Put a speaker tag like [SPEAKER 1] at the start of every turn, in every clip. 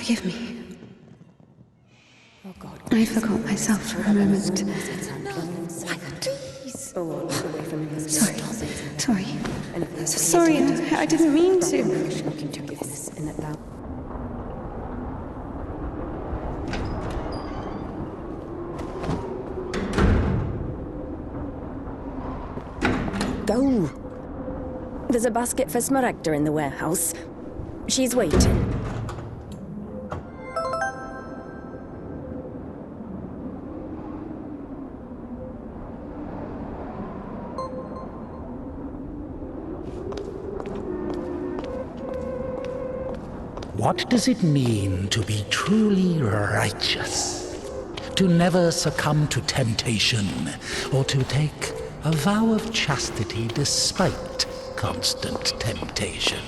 [SPEAKER 1] Forgive me. I forgot myself for a moment. Sorry, I didn't mean to.
[SPEAKER 2] Go. There's a basket for Smaragda in the warehouse. She's waiting.
[SPEAKER 3] What does it mean to be truly righteous? To never succumb to temptation, or to take a vow of chastity despite constant temptation?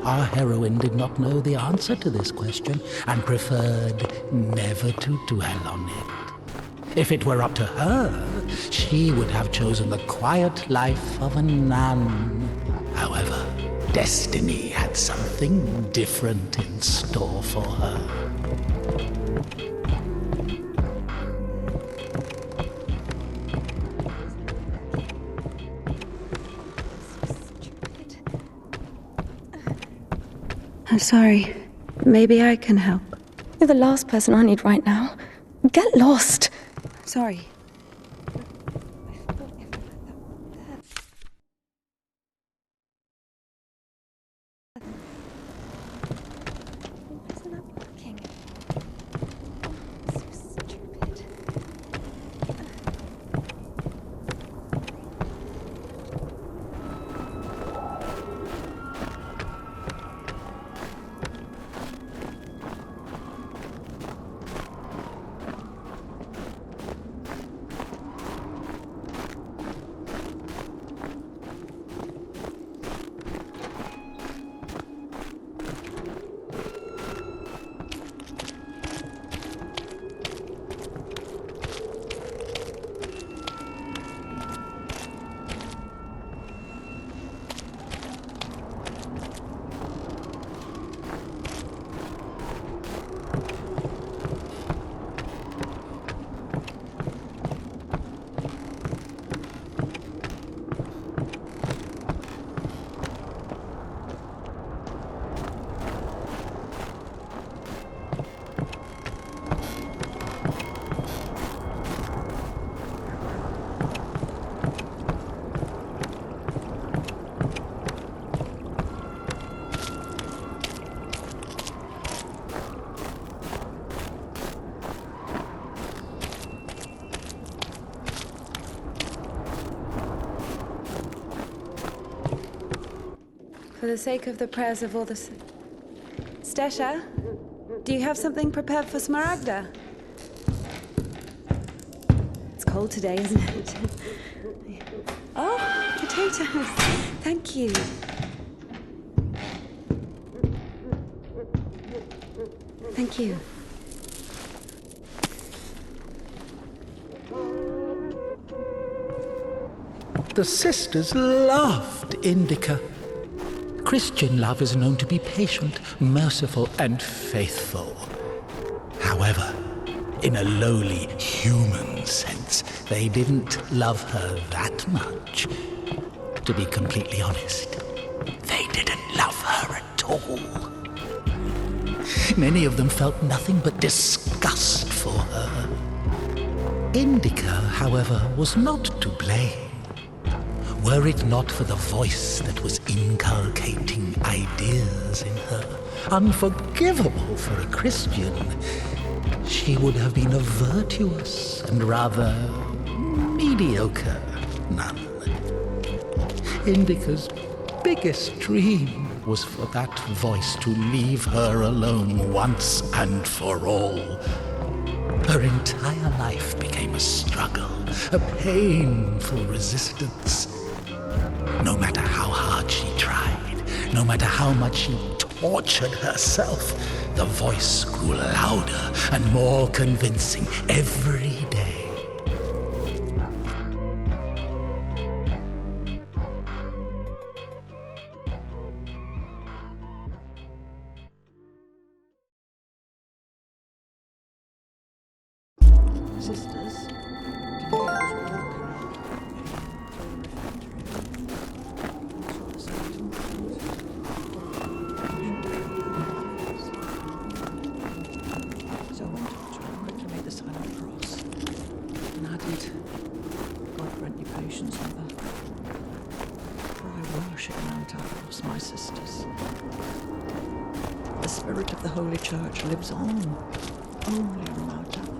[SPEAKER 3] Our heroine did not know the answer to this question and preferred never to dwell on it. If it were up to her, she would have chosen the quiet life of a nun. However, destiny had something different in store for her.
[SPEAKER 1] I'm sorry. Maybe I can help.
[SPEAKER 2] You're the last person I need right now. Get lost.
[SPEAKER 1] Sorry. For the sake of the prayers of all the... Stesha, do you have something prepared for Smaragda? It's cold today, isn't it? Oh, potatoes. Thank you. Thank you.
[SPEAKER 3] The sisters loved Indika. Christian love is known to be patient, merciful, and faithful. However, in a lowly human sense, they didn't love her that much. To be completely honest, they didn't love her at all. Many of them felt nothing but disgust for her. Indika, however, was not to blame. Were it not for the voice that was inculcating ideas in her, unforgivable for a Christian, she would have been a virtuous and rather mediocre nun. Indika's biggest dream was for that voice to leave her alone once and for all. Her entire life became a struggle, a painful resistance. No matter how hard she tried, no matter how much she tortured herself, the voice grew louder and more convincing every day.
[SPEAKER 4] Sisters, today I was walking out of the so I went up to her and quickly made the sign of the cross. And added, God grant you patience, mother. For I worship Mount Athos, my sisters. The spirit of the Holy Church lives on, only on Mount Athos.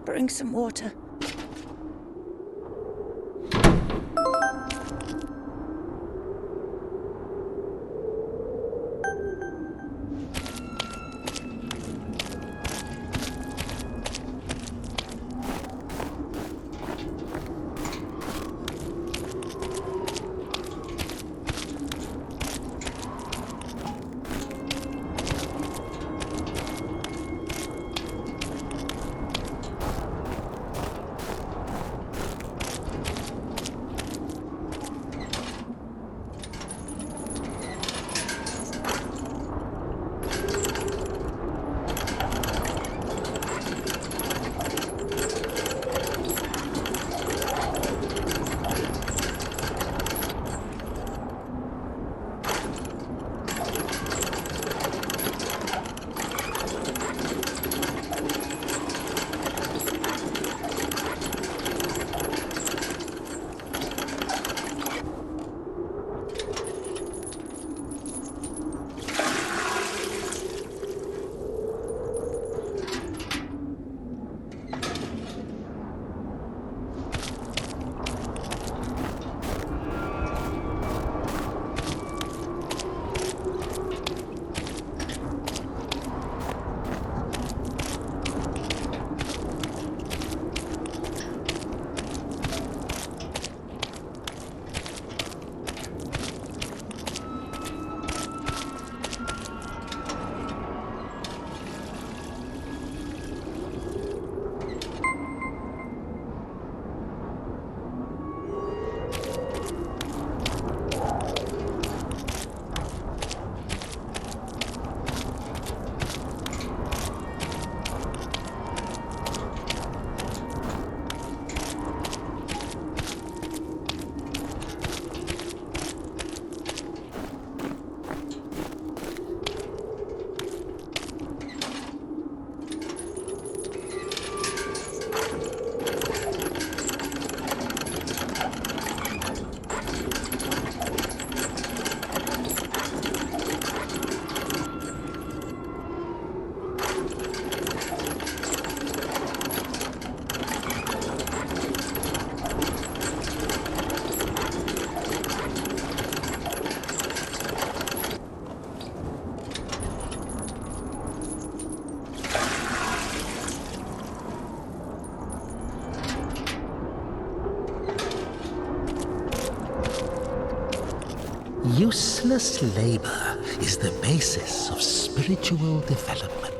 [SPEAKER 2] Bring some water.
[SPEAKER 3] Useless labor is the basis of spiritual development.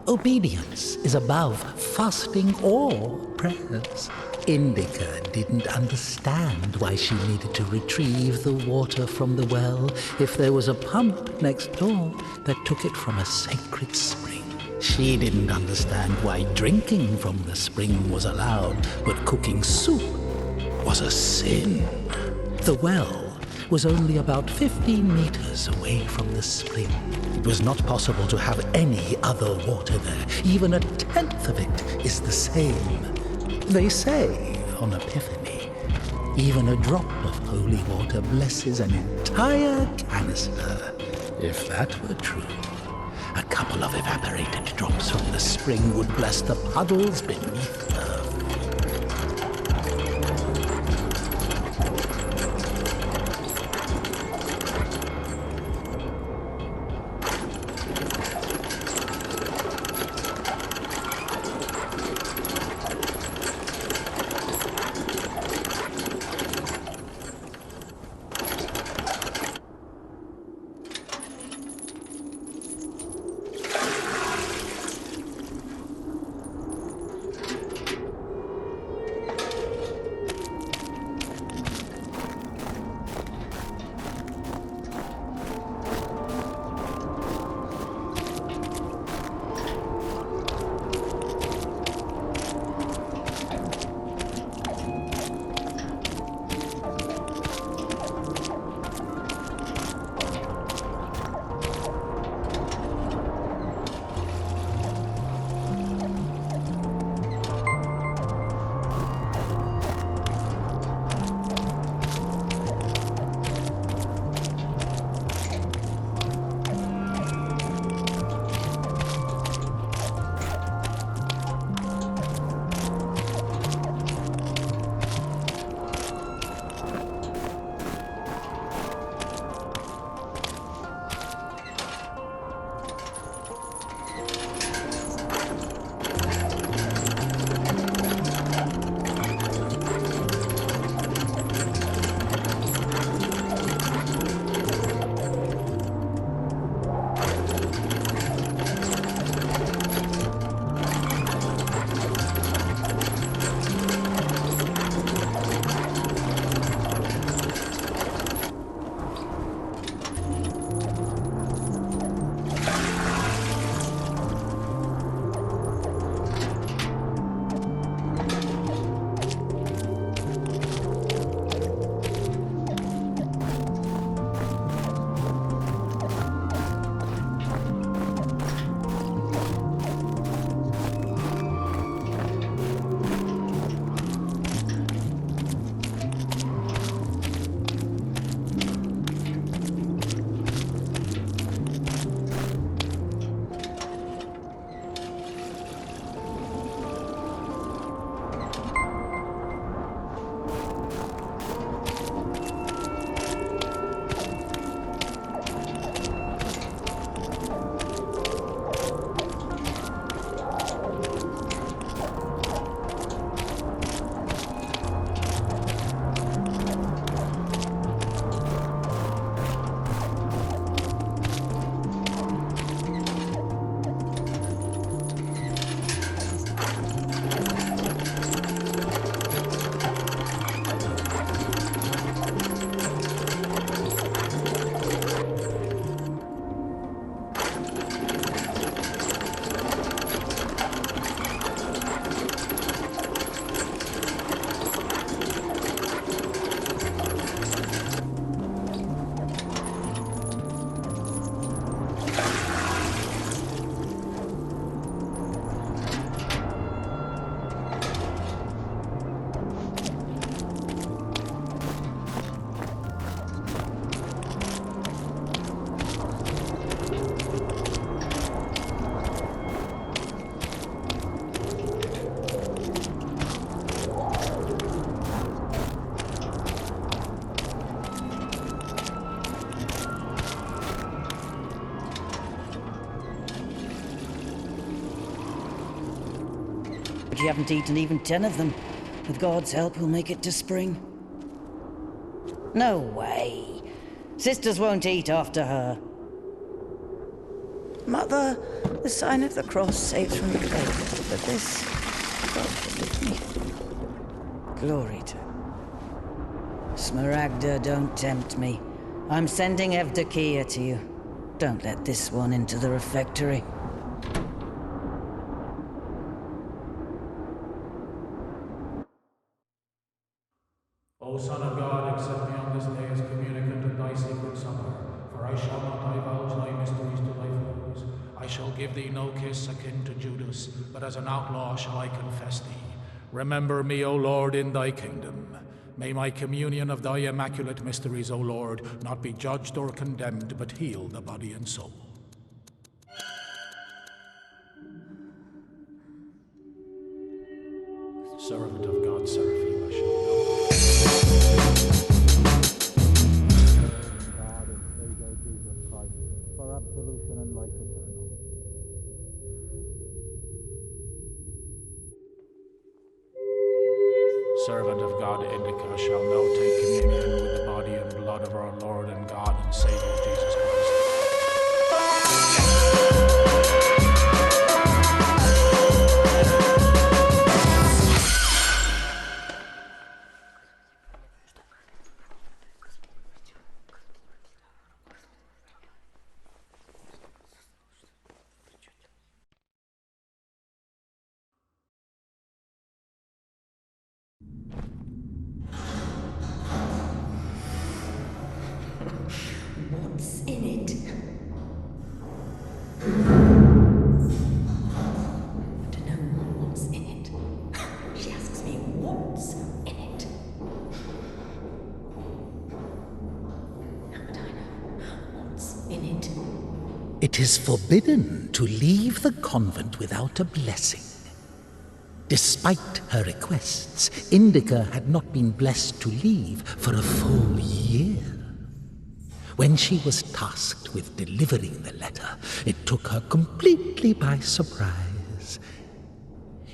[SPEAKER 3] Obedience is above fasting or prayers. Indika didn't understand why she needed to retrieve the water from the well if there was a pump next door that took it from a sacred spring. She didn't understand why drinking from the spring was allowed, but cooking soup was a sin. The well was only about 15 meters away from the spring. It was not possible to have any other water there. Even a tenth of it is the same. They say on Epiphany, even a drop of holy water blesses an entire canister. If that were true, a couple of evaporated drops from the spring would bless the puddles beneath her.
[SPEAKER 5] But you haven't eaten even 10 of them. With God's help, we'll make it to spring. No way. Sisters won't eat after her. Mother, the sign of the cross saves from the grave, but this, God forgive me. Glory to... Smaragda, don't tempt me. I'm sending Evdokia to you. Don't let this one into the refectory.
[SPEAKER 3] O Son of God, accept me on this day as communicant of thy sacred supper, for I shall not divulge thy mysteries to thy foes. I shall give thee no kiss akin to Judas, but as an outlaw shall I confess thee. Remember me, O Lord, in thy kingdom. May my communion of thy immaculate mysteries, O Lord, not be judged or condemned, but heal the body and soul. Servant of God, Seraphim, shall know. God and Savior Jesus Christ, for absolution and life eternal. Servant of God, Indika, shall now take communion with the body and blood of our Lord and God and Savior Jesus Christ.
[SPEAKER 2] What's in it? I don't know what's in it. She asks me what's in it. How would I know what's in it?
[SPEAKER 3] It is forbidden to leave the convent without a blessing. Despite her requests, Indika had not been blessed to leave for a full year. When she was tasked with delivering the letter, it took her completely by surprise.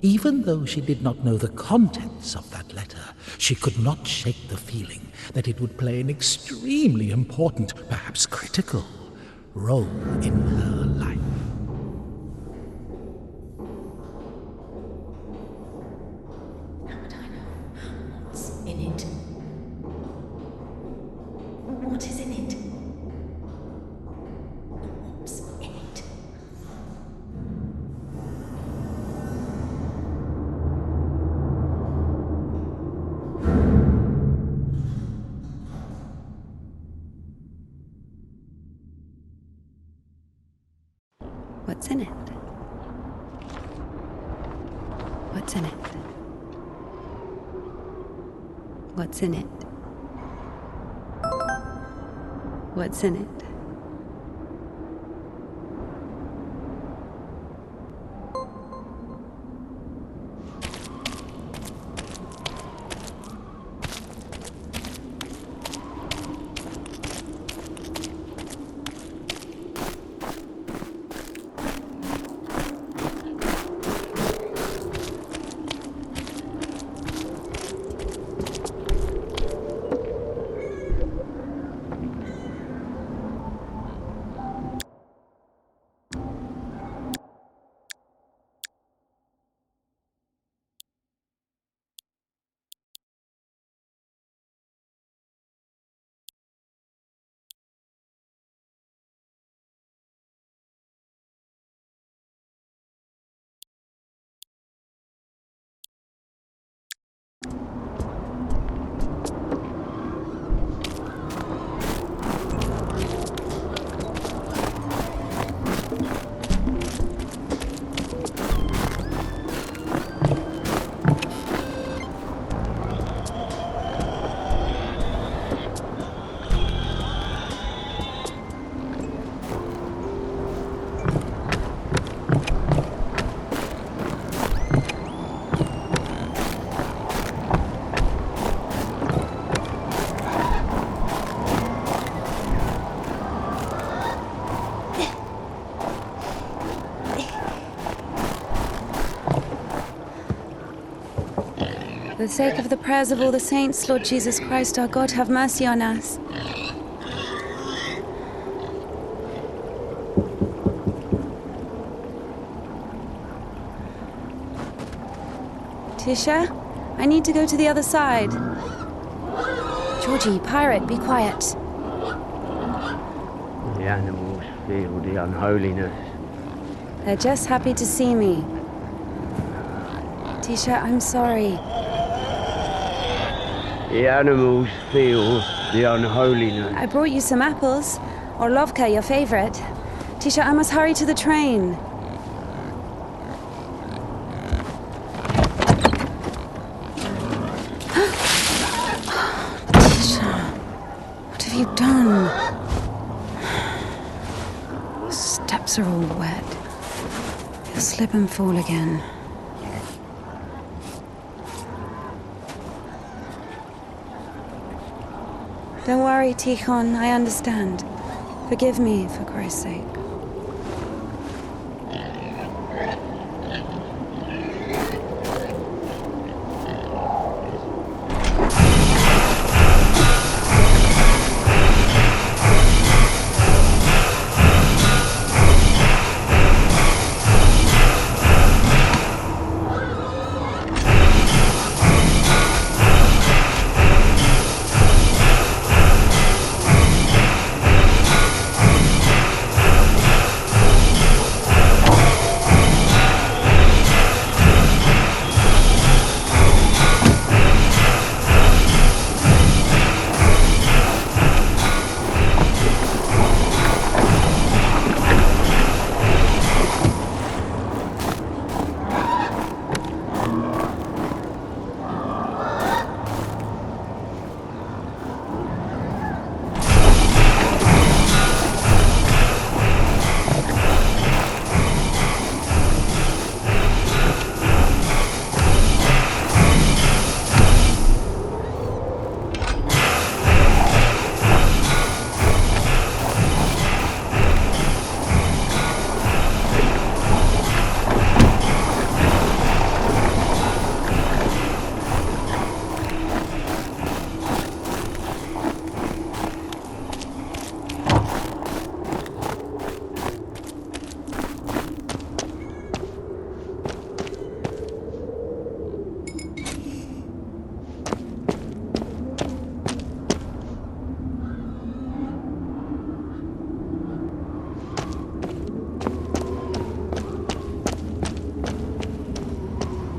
[SPEAKER 3] Even though she did not know the contents of that letter, she could not shake the feeling that it would play an extremely important, perhaps critical, role in her life.
[SPEAKER 2] How would I know what's in it? What is in it? What's in it?
[SPEAKER 1] What's in it? What's in it? What's in it? What's in it? For the sake of the prayers of all the saints, Lord Jesus Christ, our God, have mercy on us. Tisha, I need to go to the other side.
[SPEAKER 2] Georgie, pirate, be quiet.
[SPEAKER 6] The animals feel the unholiness.
[SPEAKER 1] They're just happy to see me. Tisha, I'm sorry.
[SPEAKER 6] The animals feel the unholiness.
[SPEAKER 1] I brought you some apples. Orlovka, your favorite. Tisha, I must hurry to the train. Tisha, what have you done? The steps are all wet. You'll slip and fall again. Don't worry, Tikhon, I understand. Forgive me, for Christ's sake.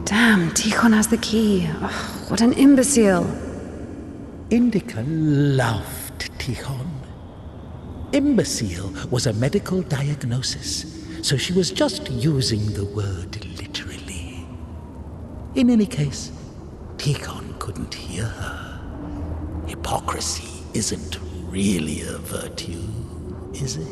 [SPEAKER 1] Damn, Tikhon has the key. Oh, what an imbecile.
[SPEAKER 3] Indika loved Tikhon. Imbecile was a medical diagnosis, so she was just using the word literally. In any case, Tikhon couldn't hear her. Hypocrisy isn't really a virtue, is it?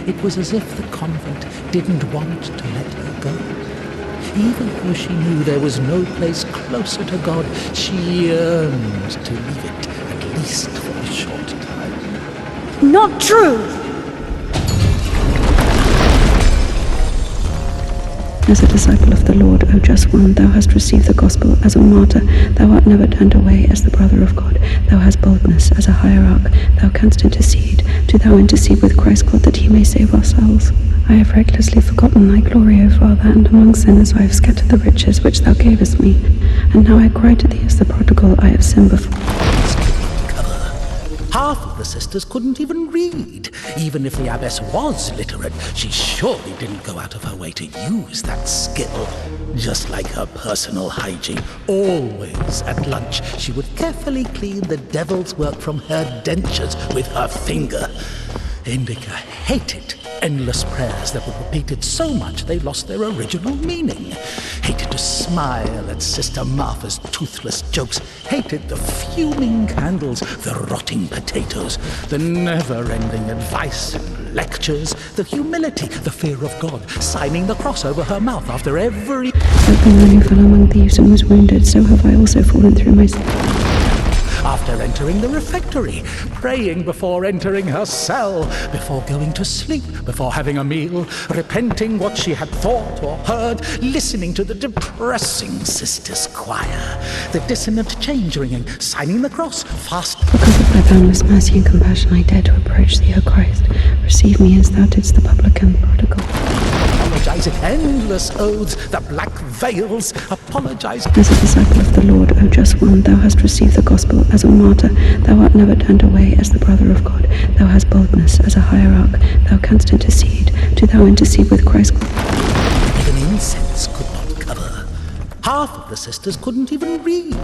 [SPEAKER 3] It was as if the convent didn't want to let her go. Even though she knew there was no place closer to God, she yearned to leave it, at least for a short time.
[SPEAKER 1] Not true! As a disciple of the Lord, O just one, thou hast received the gospel as a martyr. Thou art never turned away as the brother of God. Thou hast boldness as a hierarch. Thou canst intercede. Do thou intercede with Christ God that he may save our souls. I have recklessly forgotten thy glory, O Father, and among sinners I have scattered the riches which thou gavest me. And now I cry to thee as the prodigal, I have sinned before.
[SPEAKER 3] Half of the sisters couldn't even read. Even if the abbess was literate, she surely didn't go out of her way to use that skill. Just like her personal hygiene, always at lunch, she would carefully clean the devil's work from her dentures with her finger. Indika hated endless prayers that were repeated so much they lost their original meaning. Hated to smile at Sister Martha's toothless jokes. Hated the fuming candles, the rotting potatoes, the never-ending advice and lectures, the humility, the fear of God, signing the cross over her mouth after every...
[SPEAKER 1] Like the man who fell among thieves and was wounded, so have I also fallen through my sin.
[SPEAKER 3] After entering the refectory, praying before entering her cell, before going to sleep, before having a meal, repenting what she had thought or heard, listening to the depressing sisters' choir, the dissonant change ringing, signing the cross, fast.
[SPEAKER 1] Because of thy boundless mercy and compassion, I dare to approach thee, O Christ. Receive me as thou didst the publican prodigal.
[SPEAKER 3] Apologizing, endless oaths, the black veils, apologizing.
[SPEAKER 1] As a disciple of the Lord, O just one, thou hast received the gospel as a martyr. Thou art never turned away as the brother of God. Thou hast boldness as a hierarch. Thou canst intercede. Do thou intercede with Christ.
[SPEAKER 3] Even incense could not cover. Half of the sisters couldn't even read.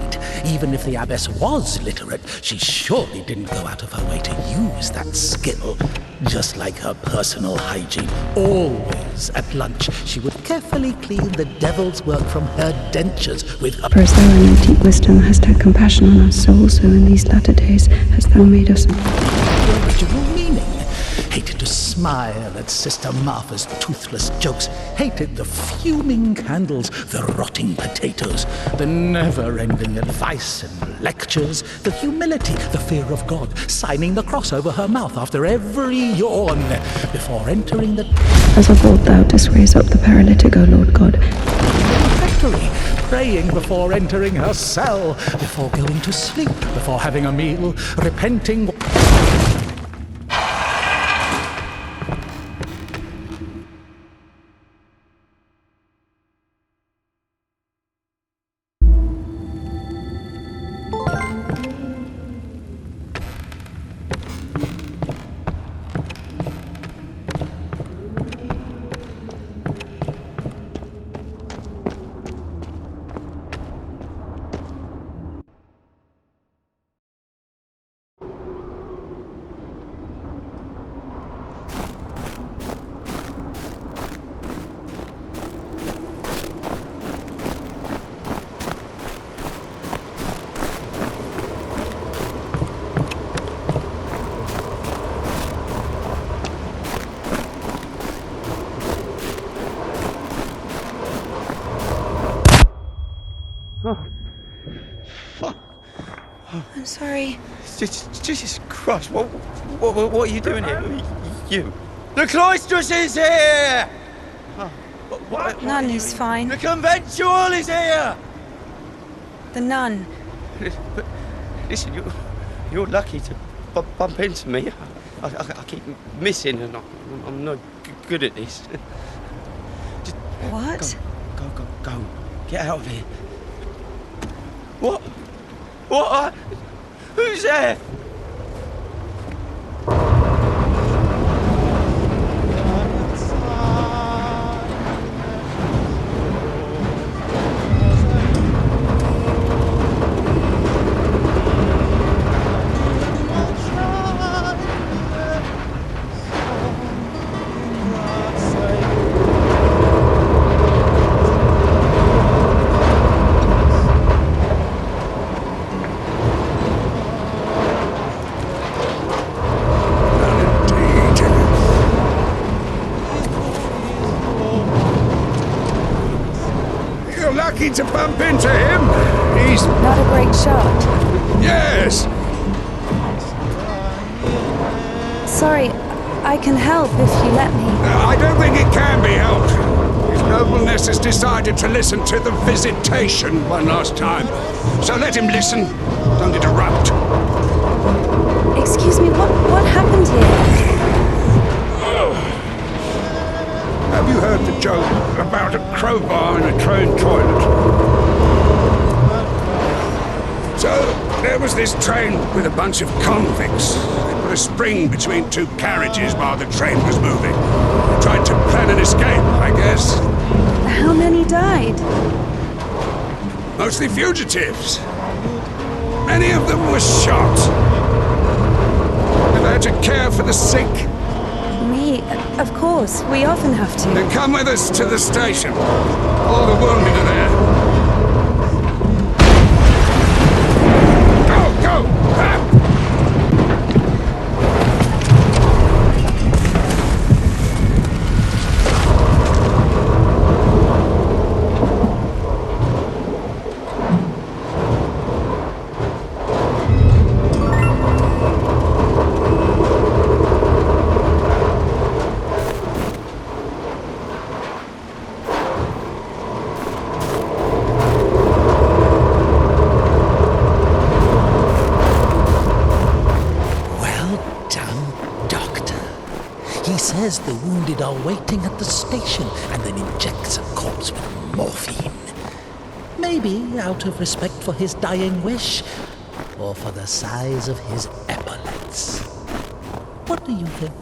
[SPEAKER 3] Even if the abbess was literate, she surely didn't go out of her way to use that skill. Just like her personal hygiene, always at lunch, she would carefully clean the devil's work from her dentures with her...
[SPEAKER 1] For as thou in thy deep wisdom hast had compassion on us, so also in these latter days hast thou made us...
[SPEAKER 3] original meaning. Hated to smile at Sister Martha's toothless jokes. Hated the fuming candles, the rotting potatoes, the never-ending advice and lectures, the humility, the fear of God, signing the cross over her mouth after every yawn, before entering the...
[SPEAKER 1] As of old thou didst raise up the paralytic, O Lord God.
[SPEAKER 3] refectory, praying before entering her cell, before going to sleep, before having a meal, repenting...
[SPEAKER 7] I'm sorry.
[SPEAKER 8] Jesus Christ, what are you doing here? You. The cloistress is here! What?
[SPEAKER 7] Nun is fine.
[SPEAKER 8] The conventual is here!
[SPEAKER 7] The nun.
[SPEAKER 8] But listen, you're lucky to bump into me. I keep missing and I'm not good at this. Just
[SPEAKER 7] What?
[SPEAKER 8] Go. Get out of here. What? Who's there?
[SPEAKER 9] Lucky to bump into him. He's...
[SPEAKER 7] Not a great shot.
[SPEAKER 9] Yes!
[SPEAKER 7] Sorry, I can help if you let me.
[SPEAKER 9] I don't think it can be helped. His nobleness has decided to listen to the visitation one last time. So let him listen. Don't interrupt.
[SPEAKER 7] Excuse me, what happened here?
[SPEAKER 9] Have you heard the joke about a crowbar in a train toilet? So, there was this train with a bunch of convicts. They put a spring between two carriages while the train was moving. They tried to plan an escape, I guess.
[SPEAKER 7] How many died?
[SPEAKER 9] Mostly fugitives. Many of them were shot. They had to care for the sick,
[SPEAKER 7] Of course, we often have to.
[SPEAKER 9] Then come with us to the station. All the wounded are there. Go, go! Ah!
[SPEAKER 3] Well done, Doctor. He says the wounded are waiting at the station and then injects a corpse with morphine. Maybe out of respect for his dying wish, or for the size of his epaulets. What do you think?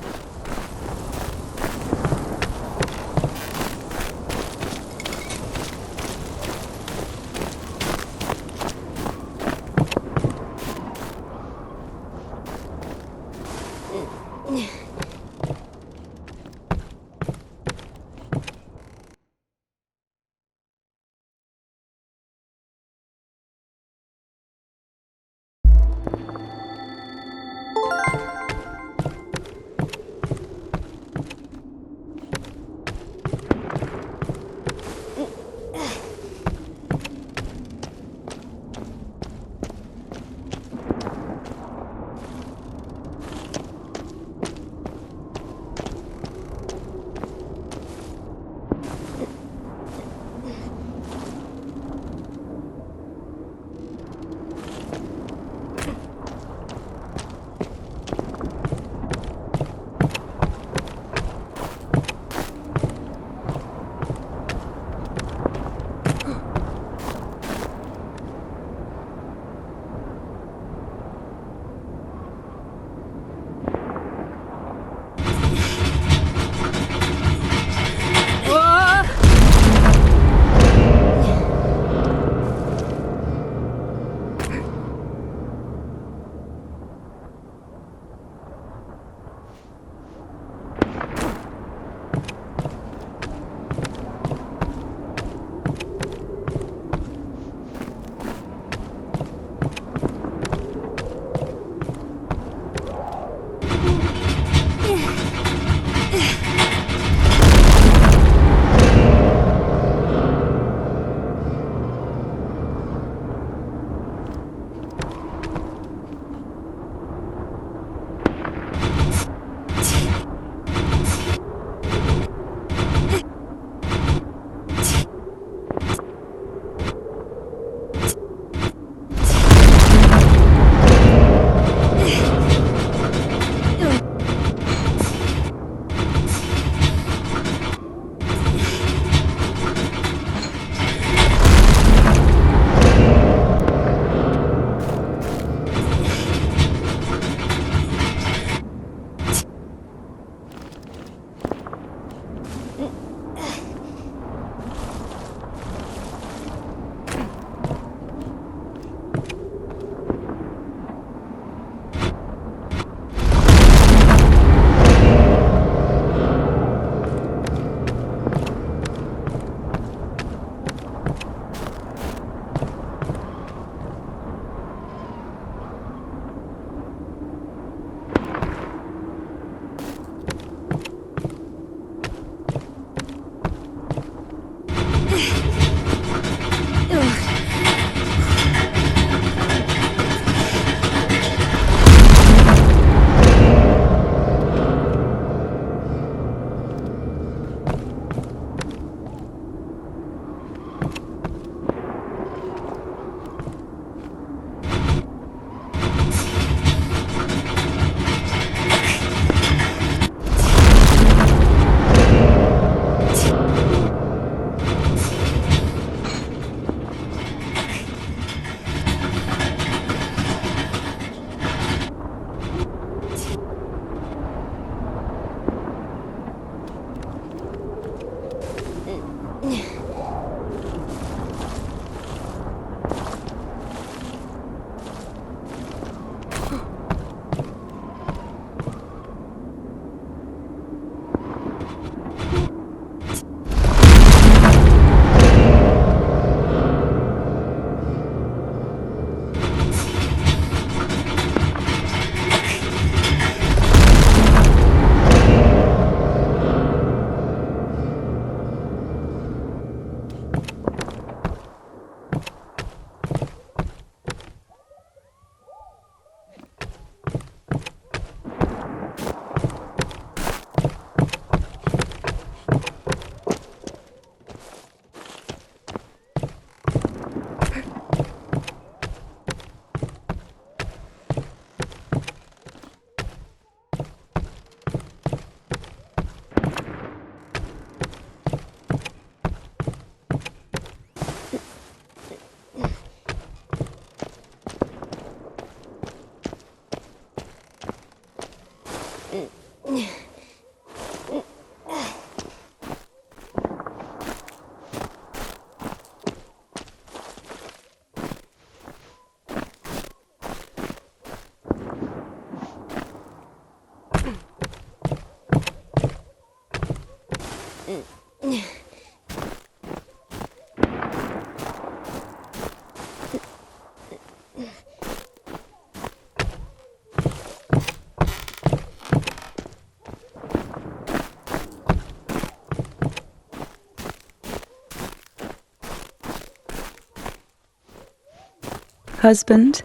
[SPEAKER 1] Husband?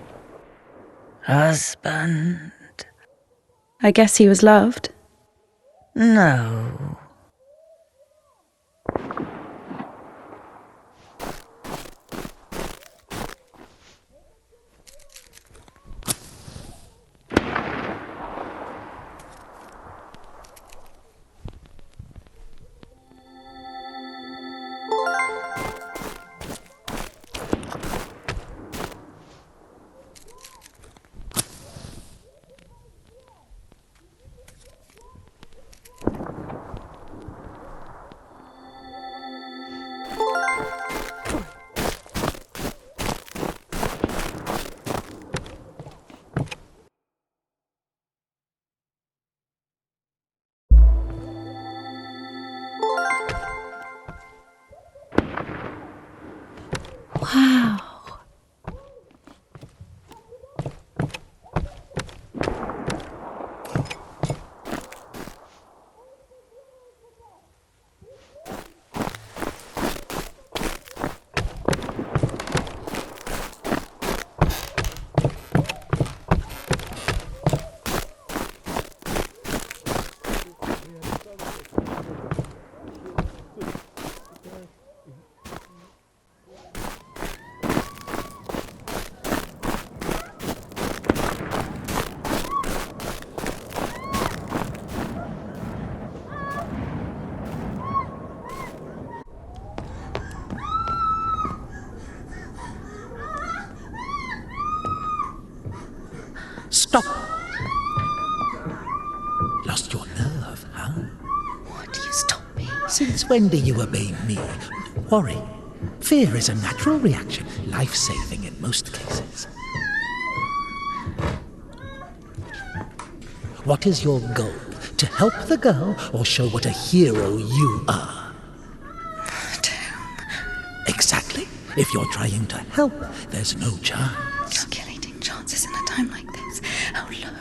[SPEAKER 5] Husband?
[SPEAKER 1] I guess he was loved.
[SPEAKER 5] No.
[SPEAKER 1] Wow.
[SPEAKER 3] Stop! Lost your nerve, huh?
[SPEAKER 1] What? You stop me.
[SPEAKER 3] Since when do you obey me? Worry. Fear is a natural reaction, life-saving in most cases. What is your goal? To help the girl or show what a hero you are? Exactly. If you're trying to help, there's no chance.
[SPEAKER 1] Calculating chances in a time like this. How low?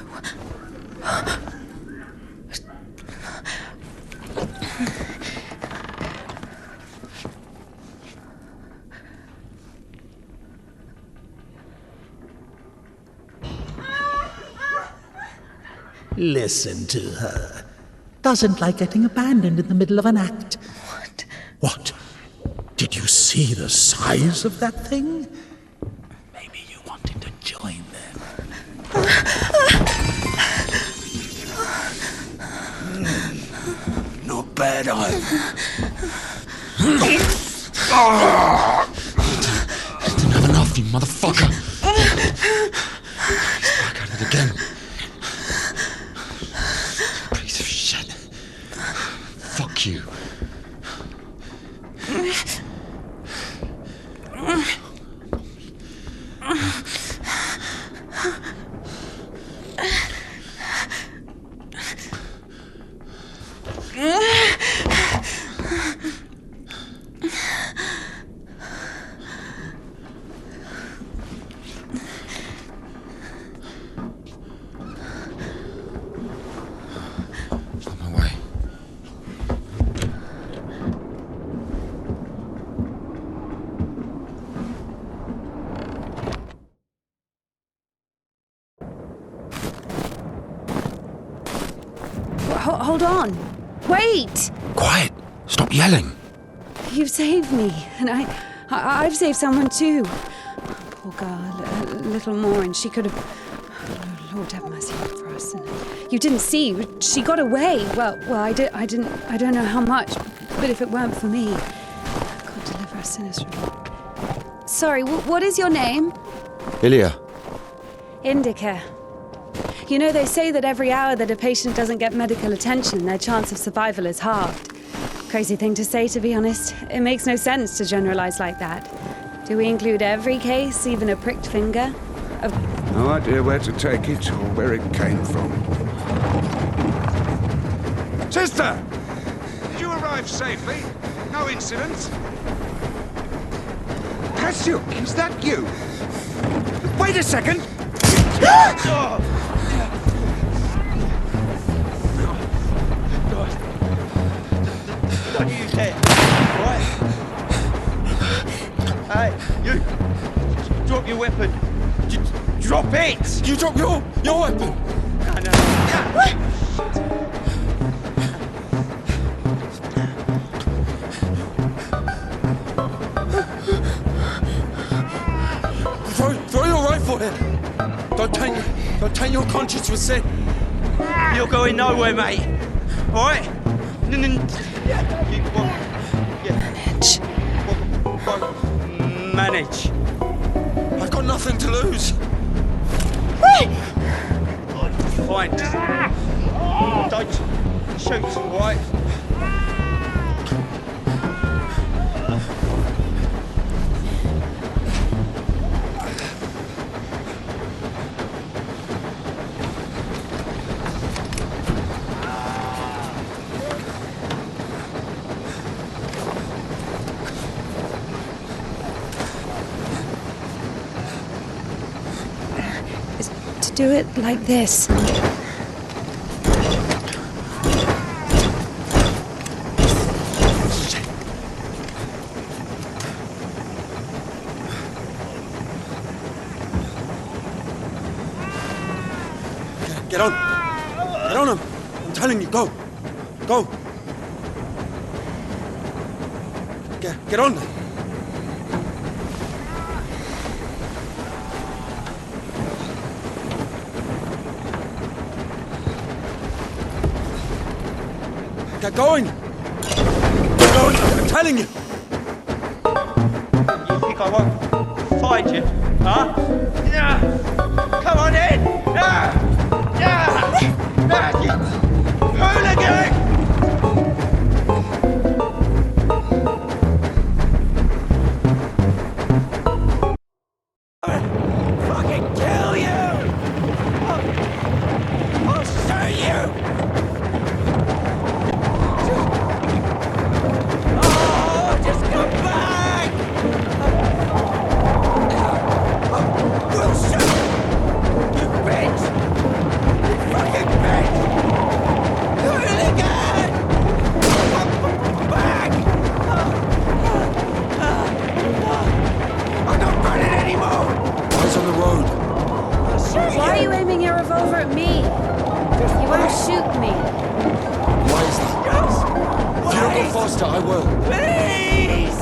[SPEAKER 3] Listen to her. Doesn't like getting abandoned in the middle of an act.
[SPEAKER 1] What?
[SPEAKER 3] What? Did you see the size of that thing? Maybe you wanted to join them.
[SPEAKER 9] Not bad either.
[SPEAKER 10] Didn't have enough, you motherfucker. He's back at it again. Piece of shit. Fuck you. On my way.
[SPEAKER 7] Hold on. Wait!
[SPEAKER 10] Quiet. Stop yelling.
[SPEAKER 7] You've saved me, and I've saved someone too. Poor girl, a little more, and she could have. Oh, Lord have mercy for us. And you didn't see, she got away. Well, I don't know how much, but if it weren't for me, God deliver us sinners from it. Sorry, what is your name?
[SPEAKER 10] Ilya.
[SPEAKER 7] Indika. You know, they say that every hour that a patient doesn't get medical attention, their chance of survival is halved. Crazy thing to say, to be honest. It makes no sense to generalize like that. Do we include every case, even a pricked finger?
[SPEAKER 9] No idea where to take it or where it came from. Sister! Did you arrived safely. No incidents. Cassio, is that you? Wait a second!
[SPEAKER 8] Don't you dare! Right? Hey, you! Drop your weapon! Drop it!
[SPEAKER 10] You drop your weapon!
[SPEAKER 8] No.
[SPEAKER 10] Throw your rifle here! Don't taint your conscience with sin!
[SPEAKER 8] You're going nowhere, mate! Alright? Manage.
[SPEAKER 10] I've got nothing to lose!
[SPEAKER 8] Fine. Don't shoot, alright?
[SPEAKER 7] Do it like this.
[SPEAKER 10] Get on! Get on him! I'm telling you, go! Go! Get on! Get going! Get going! I'm telling you!
[SPEAKER 8] You think I won't find you? Huh? Yeah! Come on in! Yeah! Hooligan! Fucking kill you! I'll show you! Just come back! We'll shoot! You bitch! You fucking bitch! Hooligan! Come back! I'm not running anymore!
[SPEAKER 10] Eyes on the road.
[SPEAKER 7] Why are you aiming your revolver at me? You won't shoot me.
[SPEAKER 10] Why is that? If you don't go faster, I will.
[SPEAKER 8] Please!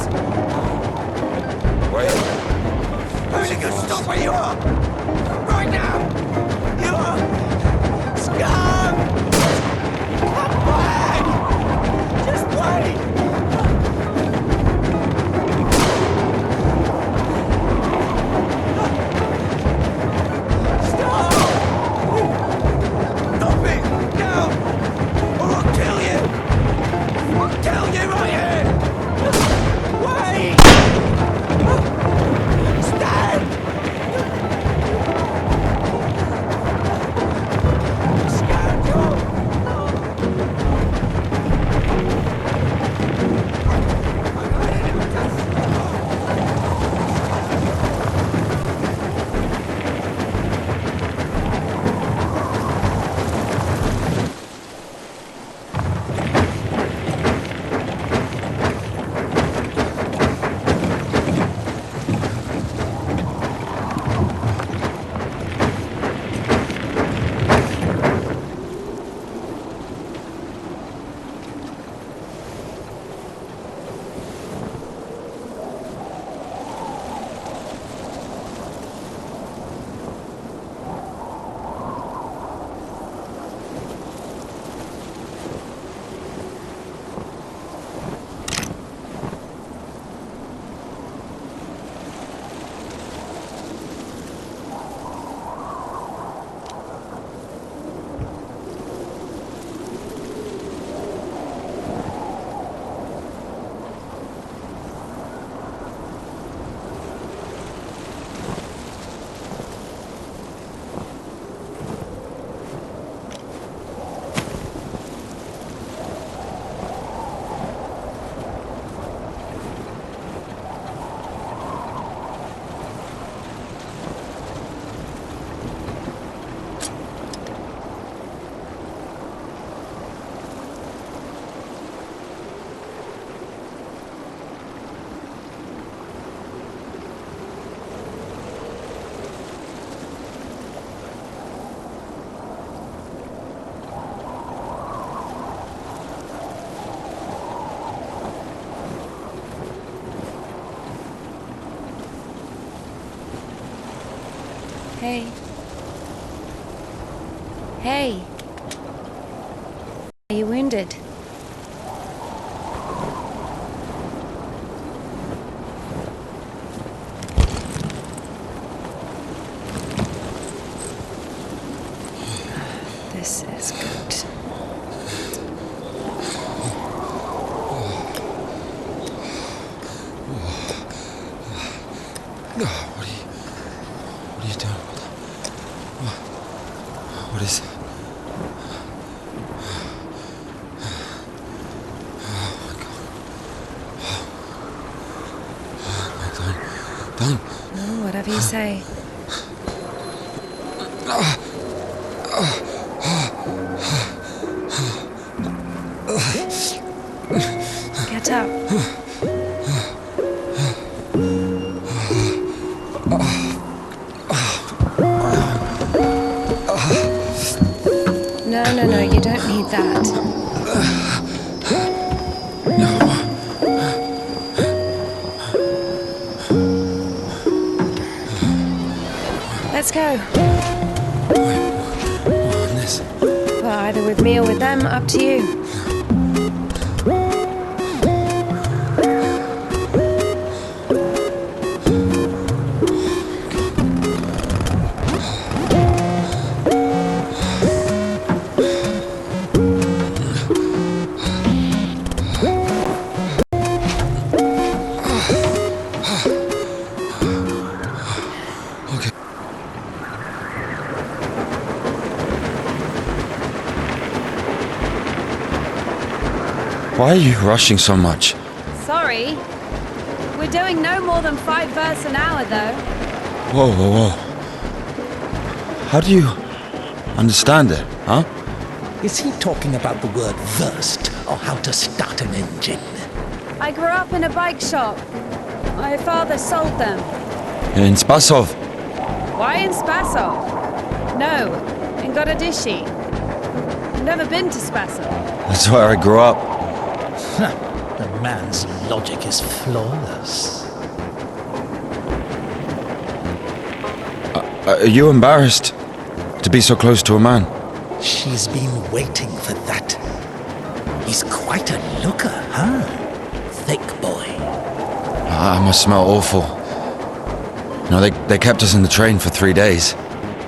[SPEAKER 10] Wait.
[SPEAKER 8] Hooligan, stop where you are! Right now! You are scum! Come back! Just wait! Stop! Stop it! Now! Or I'll kill you! I'll kill you right here! Wait! Stand! Stand!
[SPEAKER 7] Hey. Hey. Are you wounded? This is good.
[SPEAKER 10] What are you doing? What is it? Don't.
[SPEAKER 7] No, whatever you say. Get up. No, you don't need that. Let's go.
[SPEAKER 10] On this.
[SPEAKER 7] Well, either with me or with them, up to you.
[SPEAKER 10] Why are you rushing so much?
[SPEAKER 7] Sorry. We're doing no more than 5 verses an hour, though.
[SPEAKER 10] Whoa. How do you understand it, huh?
[SPEAKER 3] Is he talking about the word versed or how to start an engine?
[SPEAKER 7] I grew up in a bike shop. My father sold them.
[SPEAKER 10] In Spasov.
[SPEAKER 7] Why in Spasov? No, in Gorodishi. I've never been to Spasov.
[SPEAKER 10] That's where I grew up.
[SPEAKER 3] The man's logic is flawless.
[SPEAKER 10] Are you embarrassed to be so close to a man?
[SPEAKER 3] She's been waiting for that. He's quite a looker, huh? Thick boy.
[SPEAKER 10] I must smell awful. No, they kept us in the train for 3 days.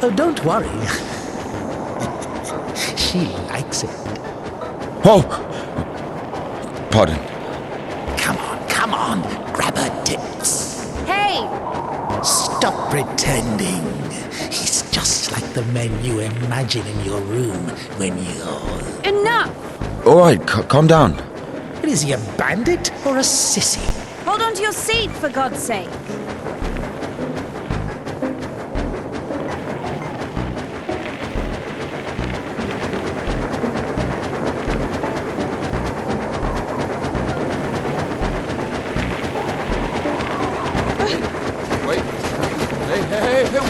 [SPEAKER 3] Oh, don't worry. She likes it.
[SPEAKER 10] Oh! Pardon.
[SPEAKER 3] Come on, grab her tits.
[SPEAKER 7] Hey!
[SPEAKER 3] Stop pretending. He's just like the men you imagine in your room when you're...
[SPEAKER 7] Enough!
[SPEAKER 10] All right, calm down.
[SPEAKER 3] Is he a bandit or a sissy?
[SPEAKER 7] Hold on to your seat, for God's sake.
[SPEAKER 10] Wait. Hey.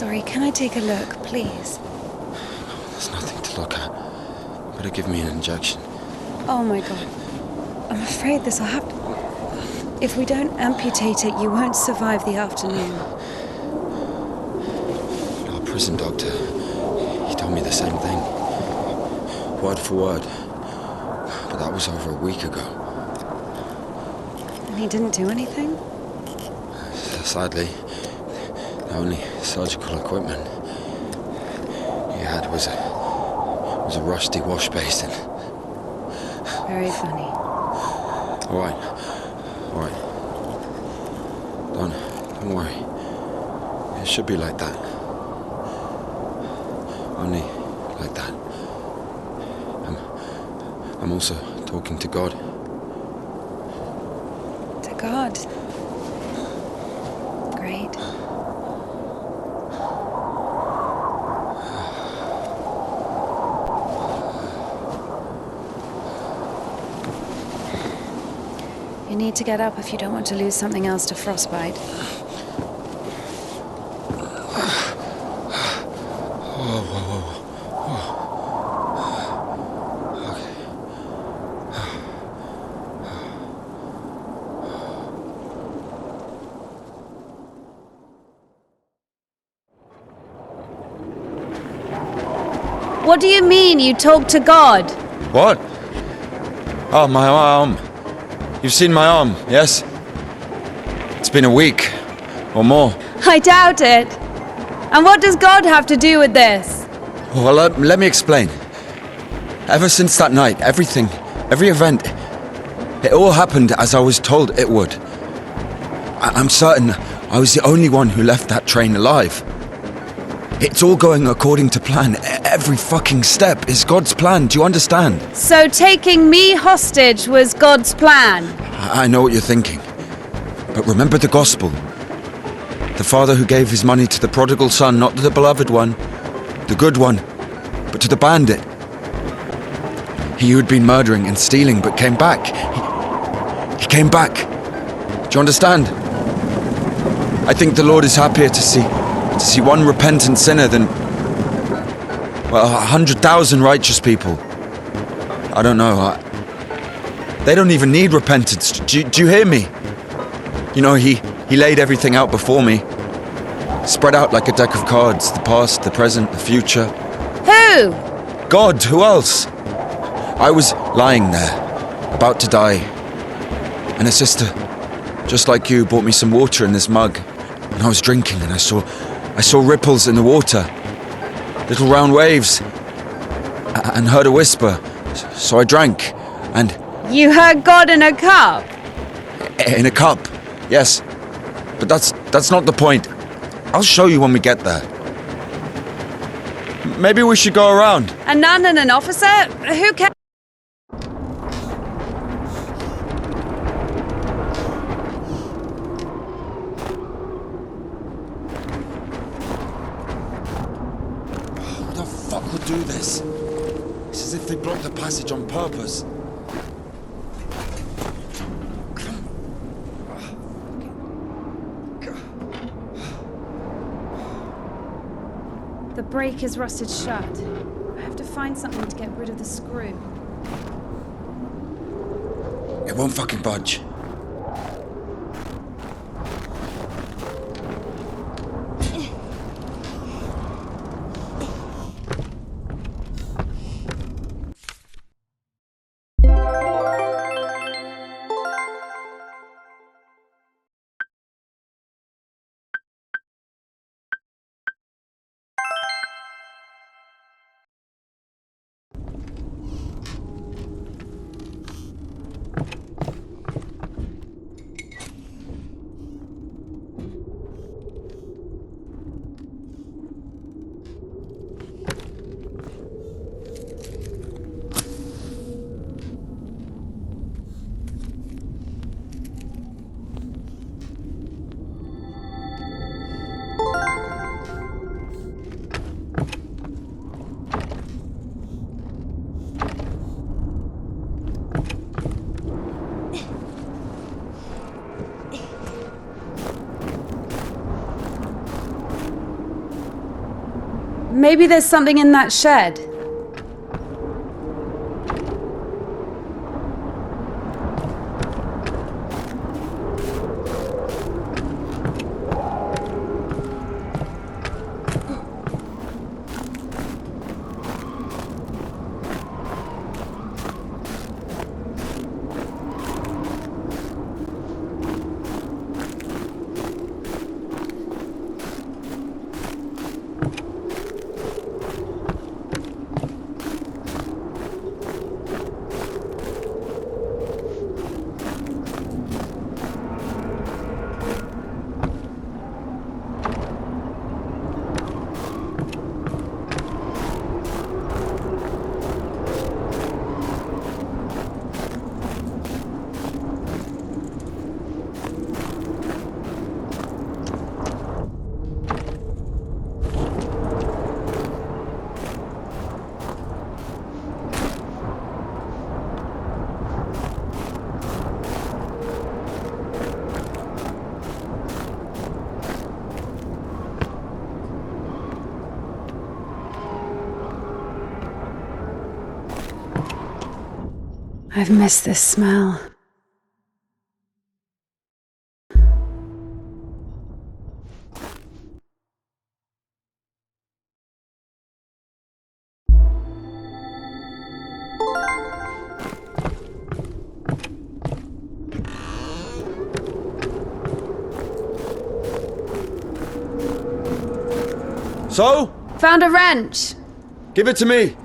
[SPEAKER 7] sorry. Can I take a look, please?
[SPEAKER 10] There's nothing to look at. Better give me an injection.
[SPEAKER 7] Oh my god. I'm afraid this will have to... If we don't amputate it, you won't survive the afternoon.
[SPEAKER 10] Our prison doctor, he told me the same thing. Word for word. But that was over a week ago.
[SPEAKER 7] And he didn't do anything?
[SPEAKER 10] Sadly, the only surgical equipment he had was a rusty wash basin.
[SPEAKER 7] Very funny.
[SPEAKER 10] All right. Don't worry. It should be like that. Only like that. I'm also talking to God.
[SPEAKER 7] To God. Great. You need to get up if you don't want to lose something else to frostbite. What do you mean you talk to God?
[SPEAKER 10] What? Oh, my arm. You've seen my arm, yes? It's been a week or more.
[SPEAKER 7] I doubt it. And what does God have to do with this?
[SPEAKER 10] Well, let me explain. Ever since that night, every event, it all happened as I was told it would. I'm certain I was the only one who left that train alive. It's all going according to plan. Every fucking step is God's plan, do you understand?
[SPEAKER 7] So taking me hostage was God's plan?
[SPEAKER 10] I know what you're thinking. But remember the gospel. The father who gave his money to the prodigal son, not to the beloved one, the good one, but to the bandit. He who had been murdering and stealing but came back. He came back. Do you understand? I think the Lord is happier to see one repentant sinner than, well, 100,000 righteous people. I don't know. They don't even need repentance. Do you hear me? You know, he laid everything out before me. Spread out like a deck of cards. The past, the present, the future.
[SPEAKER 7] Who?
[SPEAKER 10] God, who else? I was lying there, about to die. And a sister, just like you, brought me some water in this mug. And I was drinking and I saw ripples in the water. Little round waves. And heard a whisper. So I drank. And...
[SPEAKER 7] You heard God in a cup?
[SPEAKER 10] In a cup, yes. But that's not the point. I'll show you when we get there. Maybe we should go around.
[SPEAKER 7] A nun and an officer? Who cares?
[SPEAKER 10] Who the fuck would do this? It's as if they blocked the passage on purpose.
[SPEAKER 7] The brake is rusted shut. I have to find something to get rid of the screw.
[SPEAKER 10] It won't fucking budge.
[SPEAKER 7] Maybe there's something in that shed. I've missed this smell.
[SPEAKER 10] So?
[SPEAKER 7] Found a wrench!
[SPEAKER 10] Give it to me!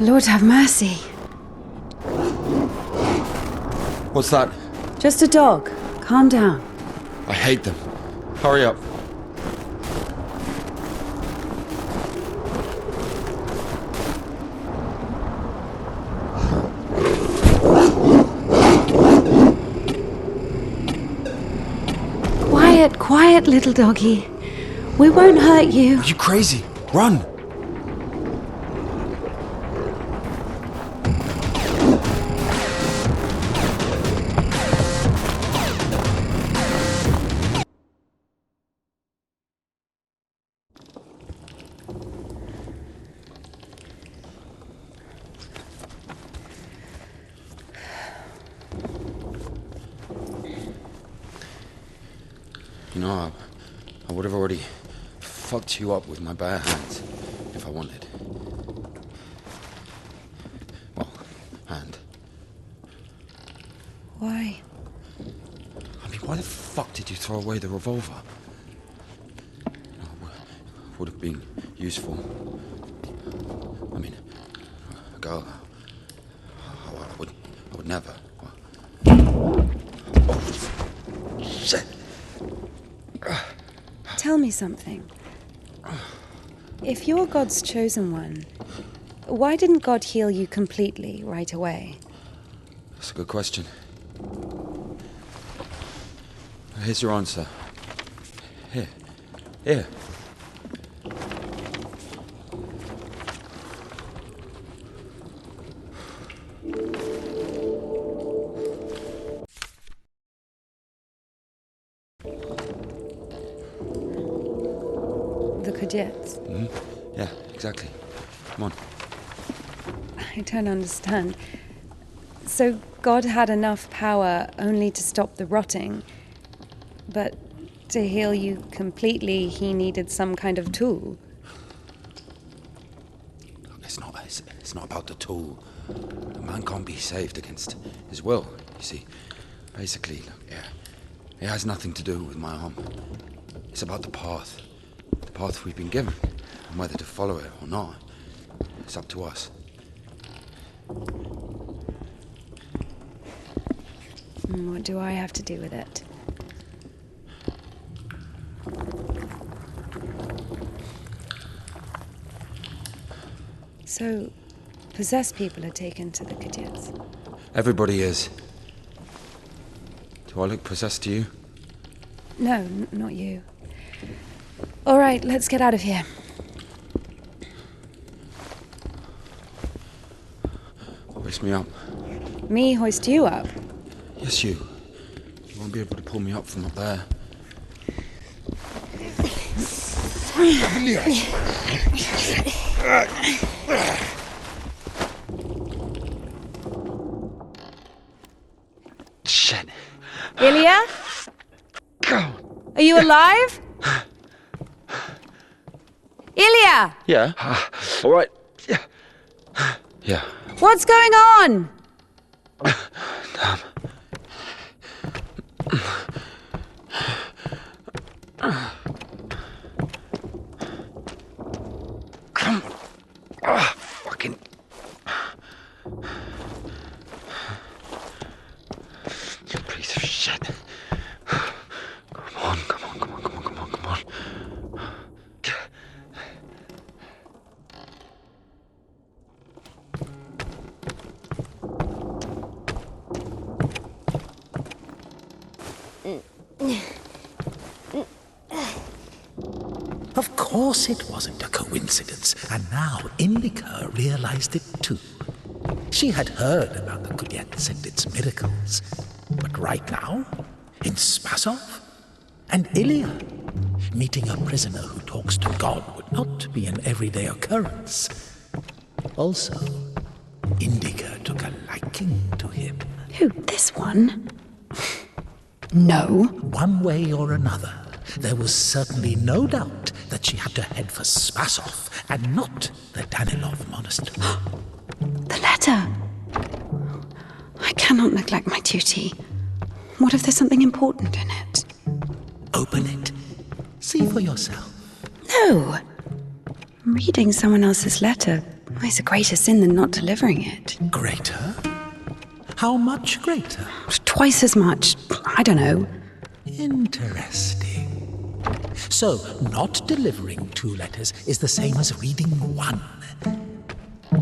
[SPEAKER 7] Lord have mercy.
[SPEAKER 10] What's that?
[SPEAKER 7] Just a dog. Calm down.
[SPEAKER 10] I hate them. Hurry up.
[SPEAKER 7] Quiet, quiet, little doggy. We won't hurt you.
[SPEAKER 10] Are you crazy? Run! You know, I would have already fucked you up with my bare hands if I wanted. Well, and...
[SPEAKER 7] Why?
[SPEAKER 10] I mean, why the fuck did you throw away the revolver? Would have been useful. I mean, a girl... I would never... Oh, shit!
[SPEAKER 7] Tell me something. If you're God's chosen one, why didn't God heal you completely right away?
[SPEAKER 10] That's a good question. Here's your answer. Here. Here.
[SPEAKER 7] The Kudets.
[SPEAKER 10] Mm-hmm. Yeah, exactly. Come on.
[SPEAKER 7] I don't understand. So God had enough power only to stop the rotting, but to heal you completely, he needed some kind of tool.
[SPEAKER 10] It's not about the tool. A man can't be saved against his will, you see. Basically, it has nothing to do with my arm. It's about the path we've been given, and whether to follow it or not. It's up to us.
[SPEAKER 7] What do I have to do with it? So, possessed people are taken to the cadets?
[SPEAKER 10] Everybody is. Do I look possessed to you?
[SPEAKER 7] No, not you. All right, let's get out of here.
[SPEAKER 10] Hoist me up.
[SPEAKER 7] Me hoist you up?
[SPEAKER 10] Yes, you. You won't be able to pull me up from up there. Shit.
[SPEAKER 7] Ilya? Are you alive? Ilya!
[SPEAKER 10] Yeah. All right. Yeah.
[SPEAKER 7] What's going on?
[SPEAKER 10] Damn. Come on. Fucking. You piece of shit. Come on.
[SPEAKER 3] Of course it wasn't a coincidence, and now Indika realized it too. She had heard about the Kudets and its miracles, but right now, in Spasov and Ilya, meeting a prisoner who talks to God would not be an everyday occurrence. Also, Indika took a liking to him.
[SPEAKER 1] Who, this one? No.
[SPEAKER 3] One way or another, there was certainly no doubt that she had to head for Spasov and not the Danilov monastery.
[SPEAKER 1] The letter. I cannot neglect my duty. What if there's something important in it?
[SPEAKER 3] Open it. See for yourself.
[SPEAKER 1] No. Reading someone else's letter is a greater sin than not delivering it.
[SPEAKER 3] Greater? How much greater?
[SPEAKER 1] Twice as much. I don't know.
[SPEAKER 3] Interesting. So, not delivering 2 letters is the same as reading 1.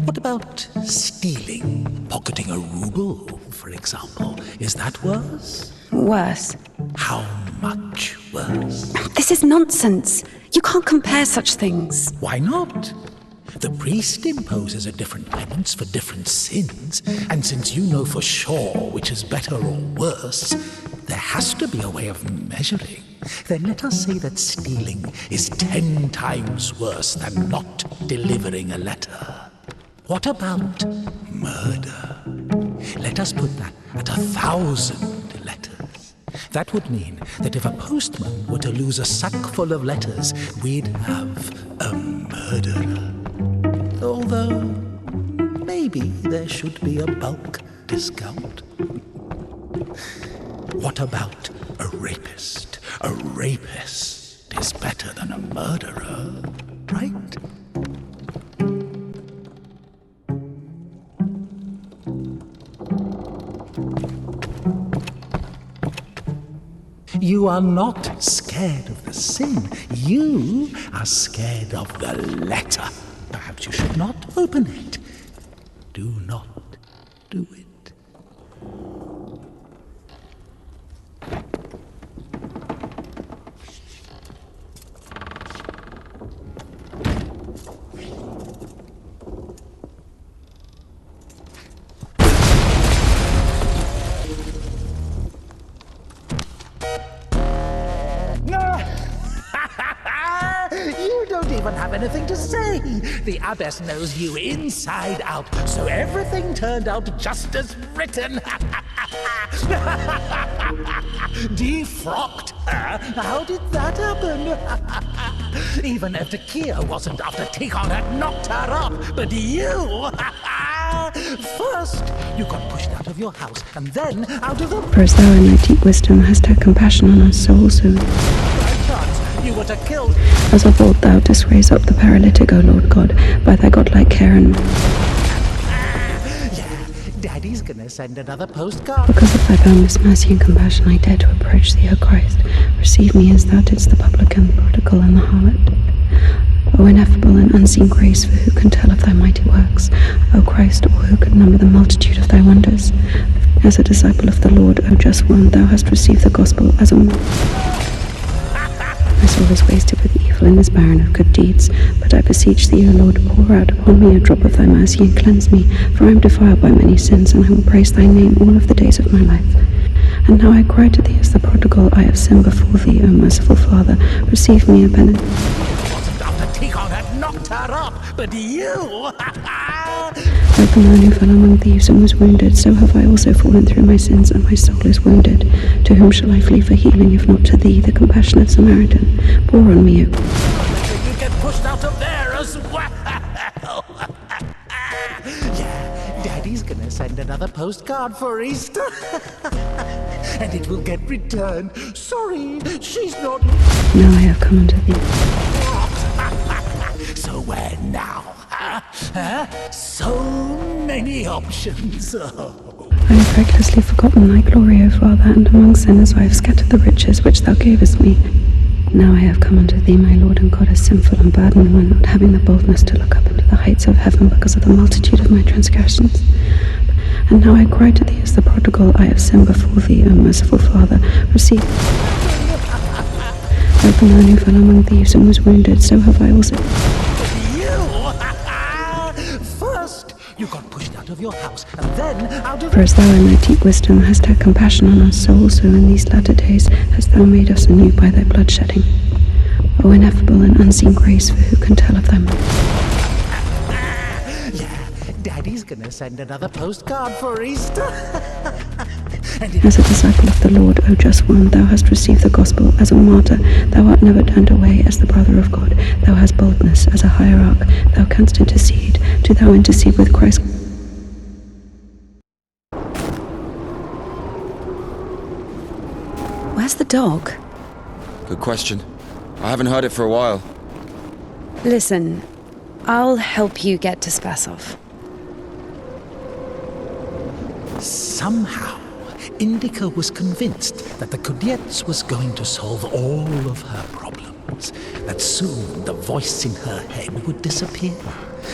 [SPEAKER 3] What about stealing? Pocketing a ruble, for example. Is that worse?
[SPEAKER 1] Worse.
[SPEAKER 3] How much worse?
[SPEAKER 1] This is nonsense. You can't compare such things.
[SPEAKER 3] Why not? The priest imposes a different penance for different sins, and since you know for sure which is better or worse, there has to be a way of measuring. Then let us say that stealing is 10 times worse than not delivering a letter. What about murder? Let us put that at 1,000 letters. That would mean that if a postman were to lose a sack full of letters, we'd have a murderer. Although, maybe there should be a bulk discount. What about a rapist? A rapist is better than a murderer, right? You are not scared of the sin. You are scared of the letter. Perhaps you should not open it. Do not do it. You don't even have anything to say. The abbess knows you inside out, so everything turned out just as written. Defrocked her? How did that happen? Even Evdokia wasn't after Tikhon had knocked her up, but you! First, you got pushed out of your house, and then out of the...
[SPEAKER 1] For as thou in thy deep wisdom hast had compassion on us, so also
[SPEAKER 3] By chance, you were to kill...
[SPEAKER 1] as of old thou didst raise up the paralytic, O Lord God, by thy godlike care and...
[SPEAKER 3] Daddy's gonna send another postcard.
[SPEAKER 1] Because of thy boundless mercy and compassion, I dare to approach thee, O Christ. Receive me as thou didst the publican, the prodigal, and the harlot. O ineffable and unseen grace, for who can tell of thy mighty works? O Christ, or who can number the multitude of thy wonders? As a disciple of the Lord, O just one, thou hast received the gospel as a... My soul is wasted with evil and is barren of good deeds. But I beseech thee, O Lord, pour out upon me a drop of thy mercy and cleanse me, for I am defiled by many sins, and I will praise thy name all of the days of my life. And now I cry to thee as the prodigal, I have sinned before thee, O merciful Father. Receive me a penitent.
[SPEAKER 3] Wasn't after Tikhon had knocked her up, but you!
[SPEAKER 1] Like the man who fell among thieves and was wounded, so have I also fallen through my sins, and my soul is wounded. To whom shall I flee for healing, if not to thee, the compassionate Samaritan? Pour on me, O...
[SPEAKER 3] You get pushed out of there as well! Yeah, Daddy's gonna send another postcard for Easter. And it will get returned. Sorry, she's not...
[SPEAKER 1] Now I have come unto thee.
[SPEAKER 3] So where now? Huh? So many options. Oh.
[SPEAKER 1] I have recklessly forgotten thy glory, O Father, and among sinners I have scattered the riches which thou gavest me. Now I have come unto thee, my Lord and God, a sinful and burdened one, not having the boldness to look up into the heights of heaven because of the multitude of my transgressions. And now I cry to thee as the prodigal, I have sinned before thee, O merciful Father. Receive... Like the man who fell among thieves and was wounded, so have I also...
[SPEAKER 3] First, you got pushed out of your house, and then out of...
[SPEAKER 1] For as thou in thy deep wisdom hast had compassion on us, so also in these latter days hast thou made us anew by thy blood shedding. O ineffable and unseen grace, for who can tell of thy...
[SPEAKER 3] Yeah, Daddy's gonna send another postcard for Easter.
[SPEAKER 1] As a disciple of the Lord, O just one, thou hast received the gospel as a martyr. Thou art never turned away as the brother of God. Thou hast boldness as a hierarch. Thou canst intercede. Do thou intercede with Christ.
[SPEAKER 7] Where's the dog?
[SPEAKER 10] Good question. I haven't heard it for a while.
[SPEAKER 7] Listen, I'll help you get to Spasov.
[SPEAKER 3] Somehow, Indika was convinced that the Kudets was going to solve all of her problems, that soon the voice in her head would disappear,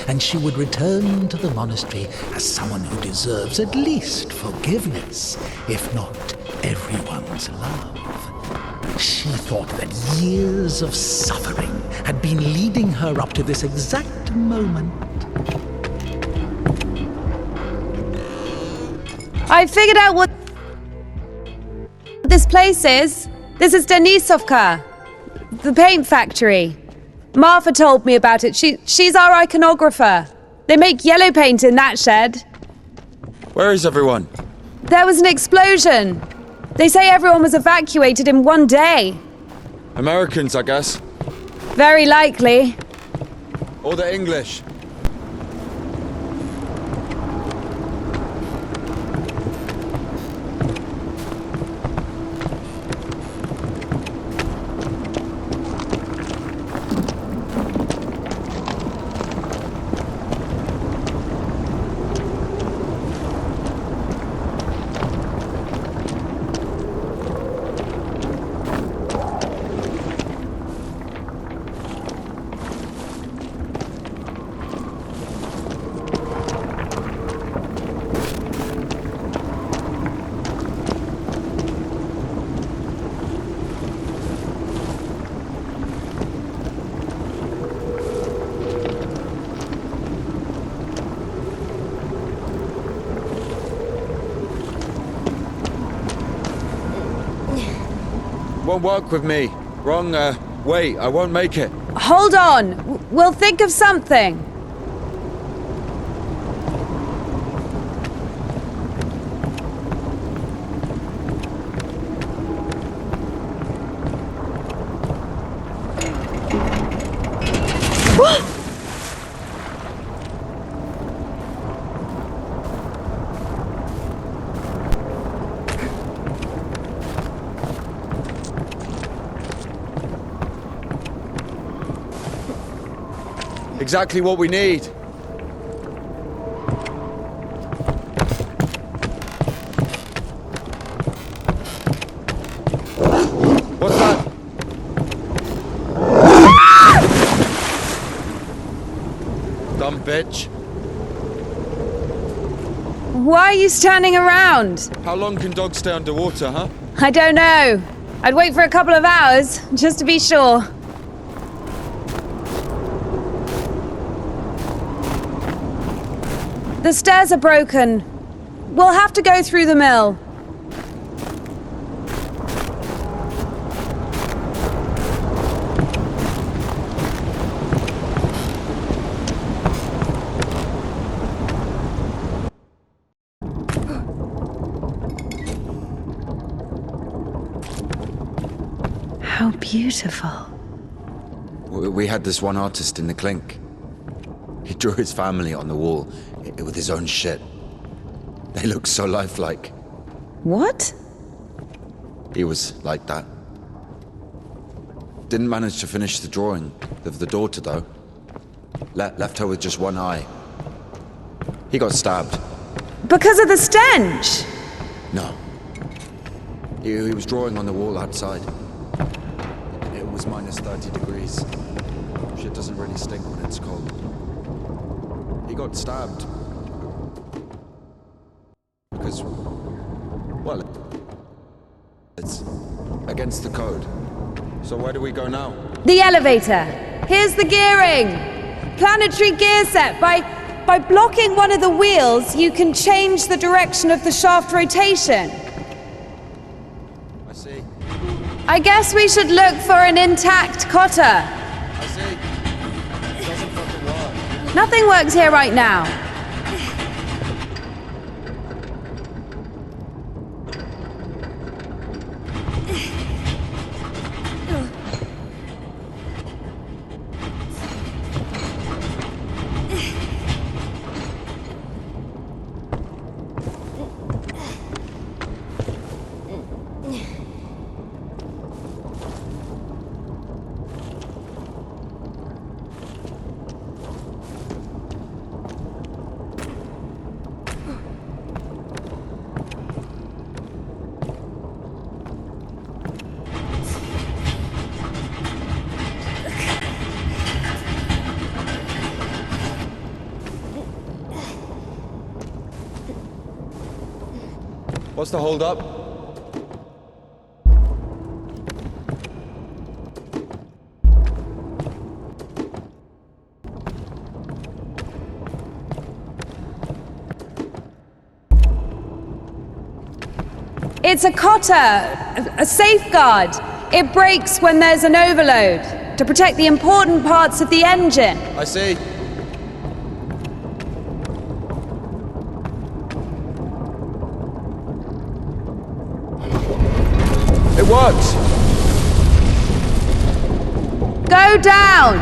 [SPEAKER 3] and she would return to the monastery as someone who deserves at least forgiveness, if not everyone's love. She thought that years of suffering had been leading her up to this exact moment.
[SPEAKER 7] I figured out what this place is. This is Denisovka, the paint factory. Martha told me about it. She's our iconographer. They make yellow paint in that shed.
[SPEAKER 10] Where is everyone?
[SPEAKER 7] There was an explosion. They say everyone was evacuated in one day.
[SPEAKER 10] Americans, I guess.
[SPEAKER 7] Very likely.
[SPEAKER 10] Or the English. Won't work with me. Wrong way. I won't make it.
[SPEAKER 7] Hold on. We'll think of something.
[SPEAKER 10] Exactly what we need. What's that? Dumb bitch.
[SPEAKER 7] Why are you standing around?
[SPEAKER 10] How long can dogs stay underwater, huh?
[SPEAKER 7] I don't know. I'd wait for a couple of hours, just to be sure. The stairs are broken. We'll have to go through the mill.
[SPEAKER 1] How beautiful.
[SPEAKER 10] We had this one artist in the clink. He drew his family on the wall with his own shit. They look so lifelike.
[SPEAKER 7] What?
[SPEAKER 10] He was like that. Didn't manage to finish the drawing of the daughter, though. Left her with just one eye. He got stabbed.
[SPEAKER 7] Because of the stench?
[SPEAKER 10] No. He was drawing on the wall outside. It was minus 30 degrees. Shit doesn't really stink when it's cold. He got stabbed. Because, well, it's against the code. So where do we go now?
[SPEAKER 7] The elevator. Here's the gearing. Planetary gear set. By blocking one of the wheels, you can change the direction of the shaft rotation.
[SPEAKER 10] I see.
[SPEAKER 7] I guess we should look for an intact cotter.
[SPEAKER 10] I see. It doesn't fucking work.
[SPEAKER 7] Nothing works here right now.
[SPEAKER 10] What's the hold up?
[SPEAKER 7] It's a cotter, a safeguard. It breaks when there's an overload to protect the important parts of the engine.
[SPEAKER 10] I see. It works!
[SPEAKER 7] Go down!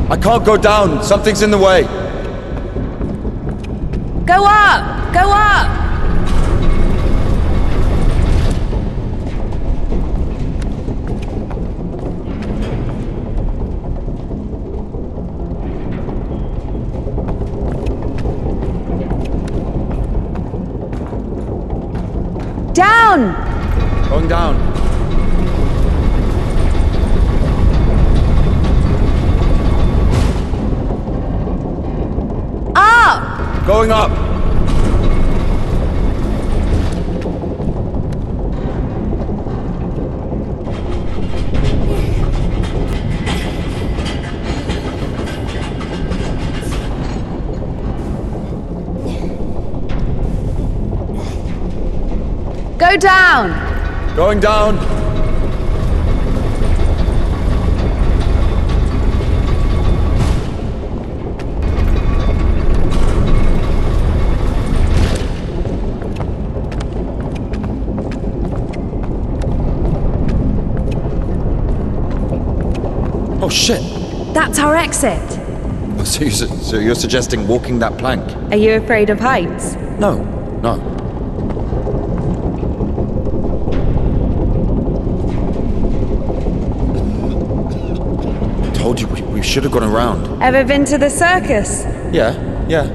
[SPEAKER 10] I can't go down. Something's in the way.
[SPEAKER 7] Go up! Go up! Down!
[SPEAKER 10] Going down.
[SPEAKER 7] Up!
[SPEAKER 10] Going up.
[SPEAKER 7] Go Go down!
[SPEAKER 10] Going down! Oh shit!
[SPEAKER 7] That's our exit.
[SPEAKER 10] So you're suggesting walking that plank?
[SPEAKER 7] Are you afraid of heights?
[SPEAKER 10] No, no. I told you we should have gone around.
[SPEAKER 7] Ever been to the circus?
[SPEAKER 10] Yeah.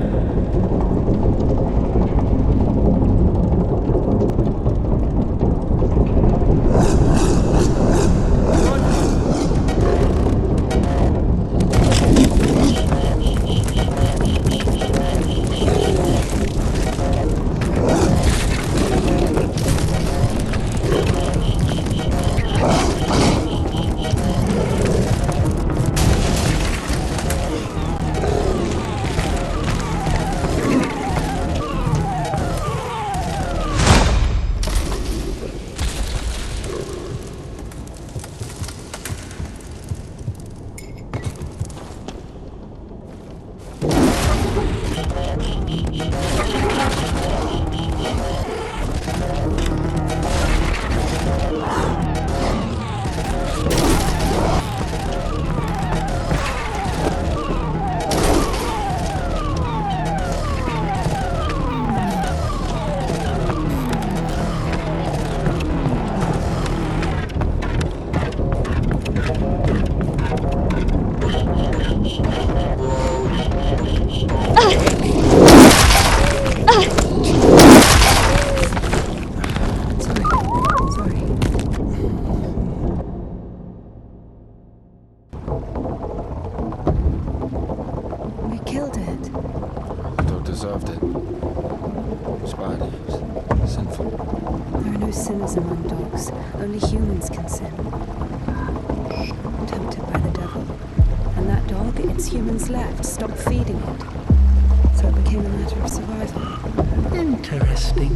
[SPEAKER 10] Deserved it. It's bad. It's sinful.
[SPEAKER 1] There are no sinners among dogs. Only humans can sin. Tempted by the devil. And that dog, its humans left, stopped feeding it. So it became a matter of survival.
[SPEAKER 3] Interesting.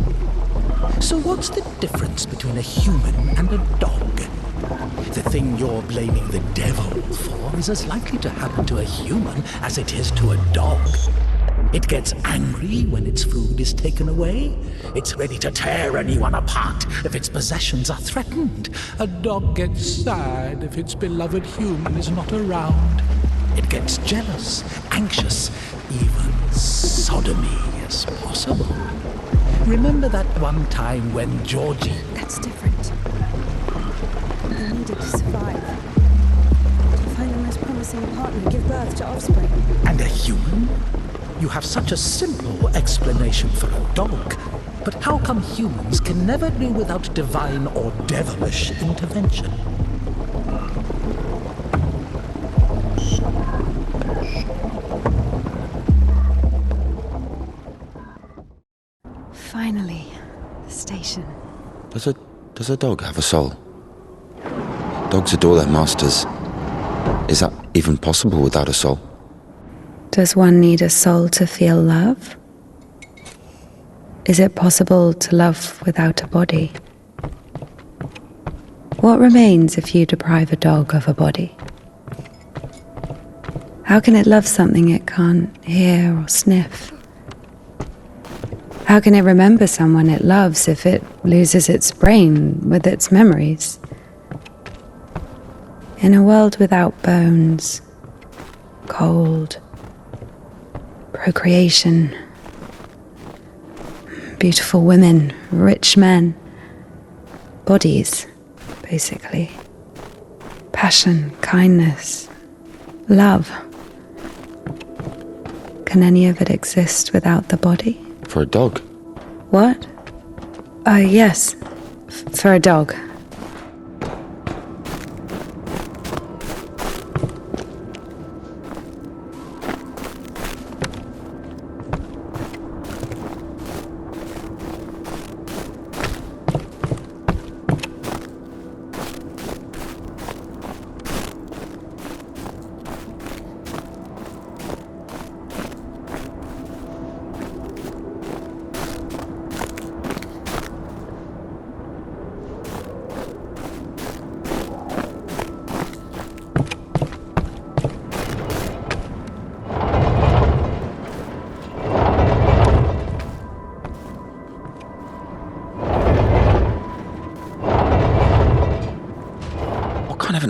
[SPEAKER 3] So what's the difference between a human and a dog? The thing you're blaming the devil for is as likely to happen to a human as it is to a dog. It gets angry when its food is taken away. It's ready to tear anyone apart if its possessions are threatened. A dog gets sad if its beloved human is not around. It gets jealous, anxious, even sodomy is possible. Remember that one time when Georgie...
[SPEAKER 1] That's different. They needed to survive. To find the most promising partner, give birth to offspring.
[SPEAKER 3] And a human? You have such a simple explanation for a dog. But how come humans can never do without divine or devilish intervention?
[SPEAKER 1] Finally, the station.
[SPEAKER 10] Does a dog have a soul? Dogs adore their masters. Is that even possible without a soul?
[SPEAKER 1] Does one need a soul to feel love? Is it possible to love without a body? What remains if you deprive a dog of a body? How can it love something it can't hear or sniff? How can it remember someone it loves if it loses its brain with its memories? In a world without bones, cold, procreation, beautiful women, rich men, bodies, basically. Passion, kindness, love. Can any of it exist without the body?
[SPEAKER 10] For a dog?
[SPEAKER 1] What? Yes. For a dog.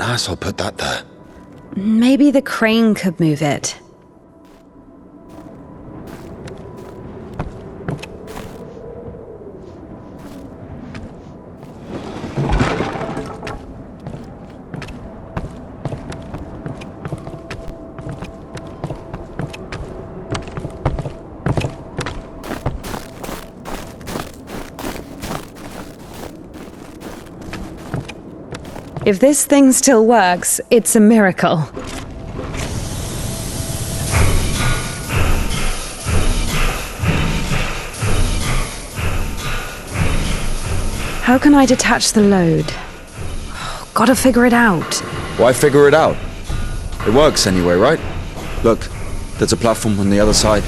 [SPEAKER 10] asshole put that there?
[SPEAKER 7] Maybe the crane could move it. If this thing still works, it's a miracle. How can I detach the load? Gotta figure it out.
[SPEAKER 10] Why figure it out? It works anyway, right? Look, there's a platform on the other side.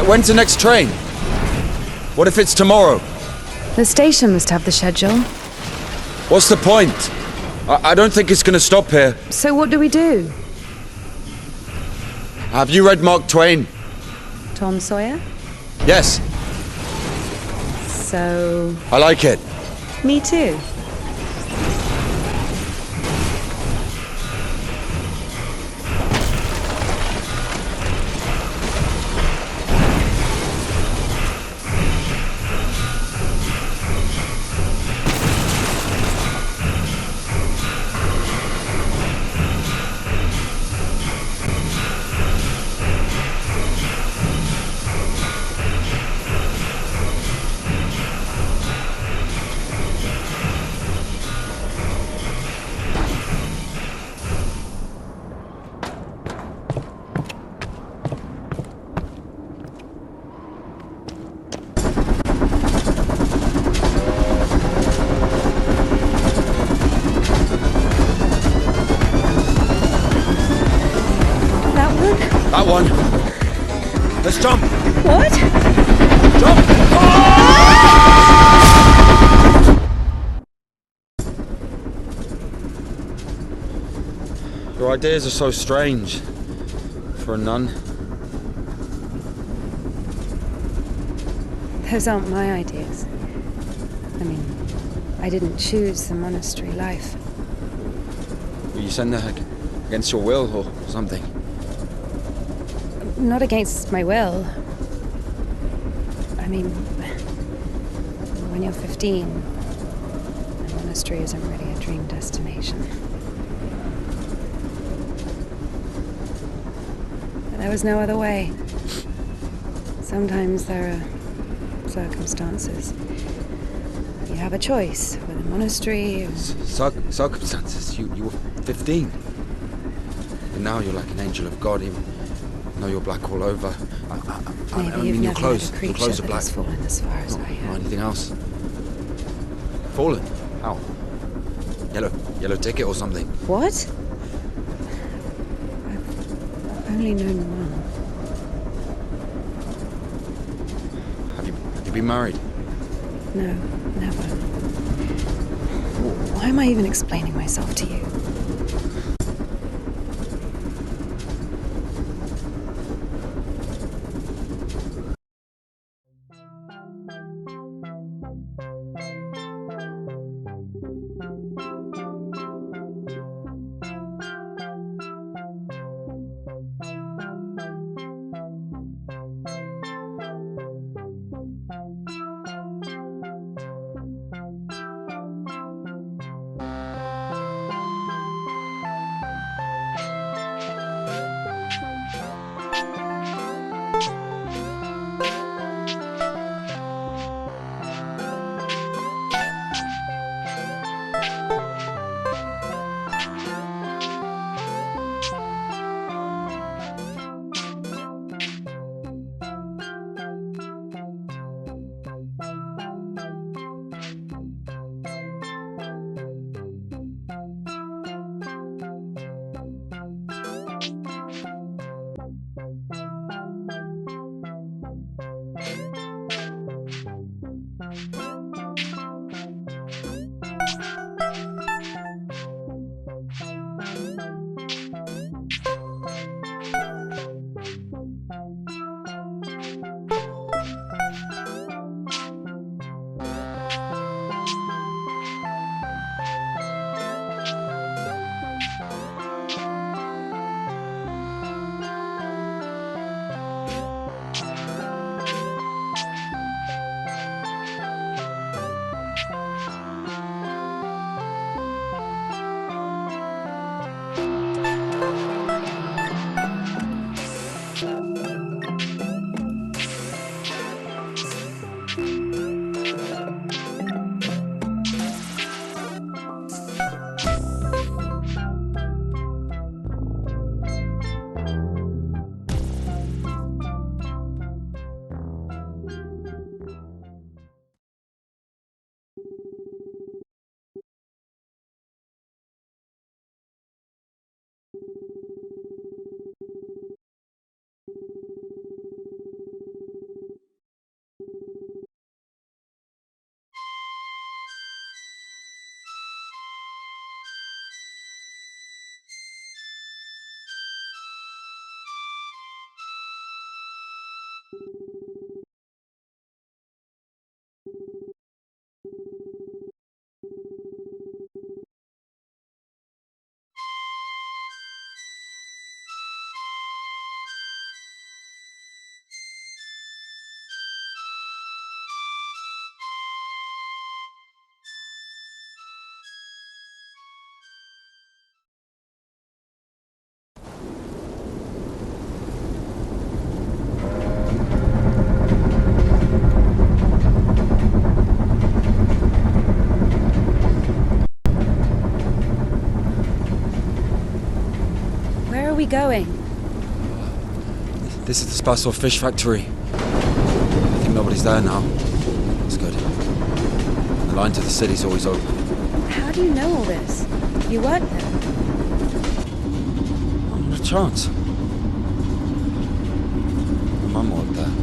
[SPEAKER 10] When's the next train? What if it's tomorrow?
[SPEAKER 7] The station must have the schedule.
[SPEAKER 10] What's the point? I don't think it's gonna stop here.
[SPEAKER 7] So what do we do?
[SPEAKER 10] Have you read Mark Twain?
[SPEAKER 7] Tom Sawyer?
[SPEAKER 10] Yes.
[SPEAKER 7] So...
[SPEAKER 10] I like it.
[SPEAKER 7] Me too.
[SPEAKER 10] That one. Let's jump.
[SPEAKER 7] What?
[SPEAKER 10] Jump! Your ideas are so strange for a nun.
[SPEAKER 7] Those aren't my ideas. I mean, I didn't choose the monastery life.
[SPEAKER 10] Were you sent there against your will or something?
[SPEAKER 7] Not against my will. I mean, when you're 15, a monastery isn't really a dream destination. But there was no other way. Sometimes there are circumstances. You have a choice with a monastery or...
[SPEAKER 10] Circumstances? You were 15. And now you're like an angel of God, even though you're black all over.
[SPEAKER 7] Maybe you've never met a creature that has fallen as far as I have.
[SPEAKER 10] Or anything else. Fallen? How? Yellow ticket or something?
[SPEAKER 7] What? I've only known one.
[SPEAKER 10] be married?
[SPEAKER 7] No, never. Why am I even explaining myself to you? We going?
[SPEAKER 10] This is the Spassor fish factory. I think nobody's there now. That's good. The line to the city's always open.
[SPEAKER 7] How do you know all this? You work there?
[SPEAKER 10] Not a chance. My mum worked there.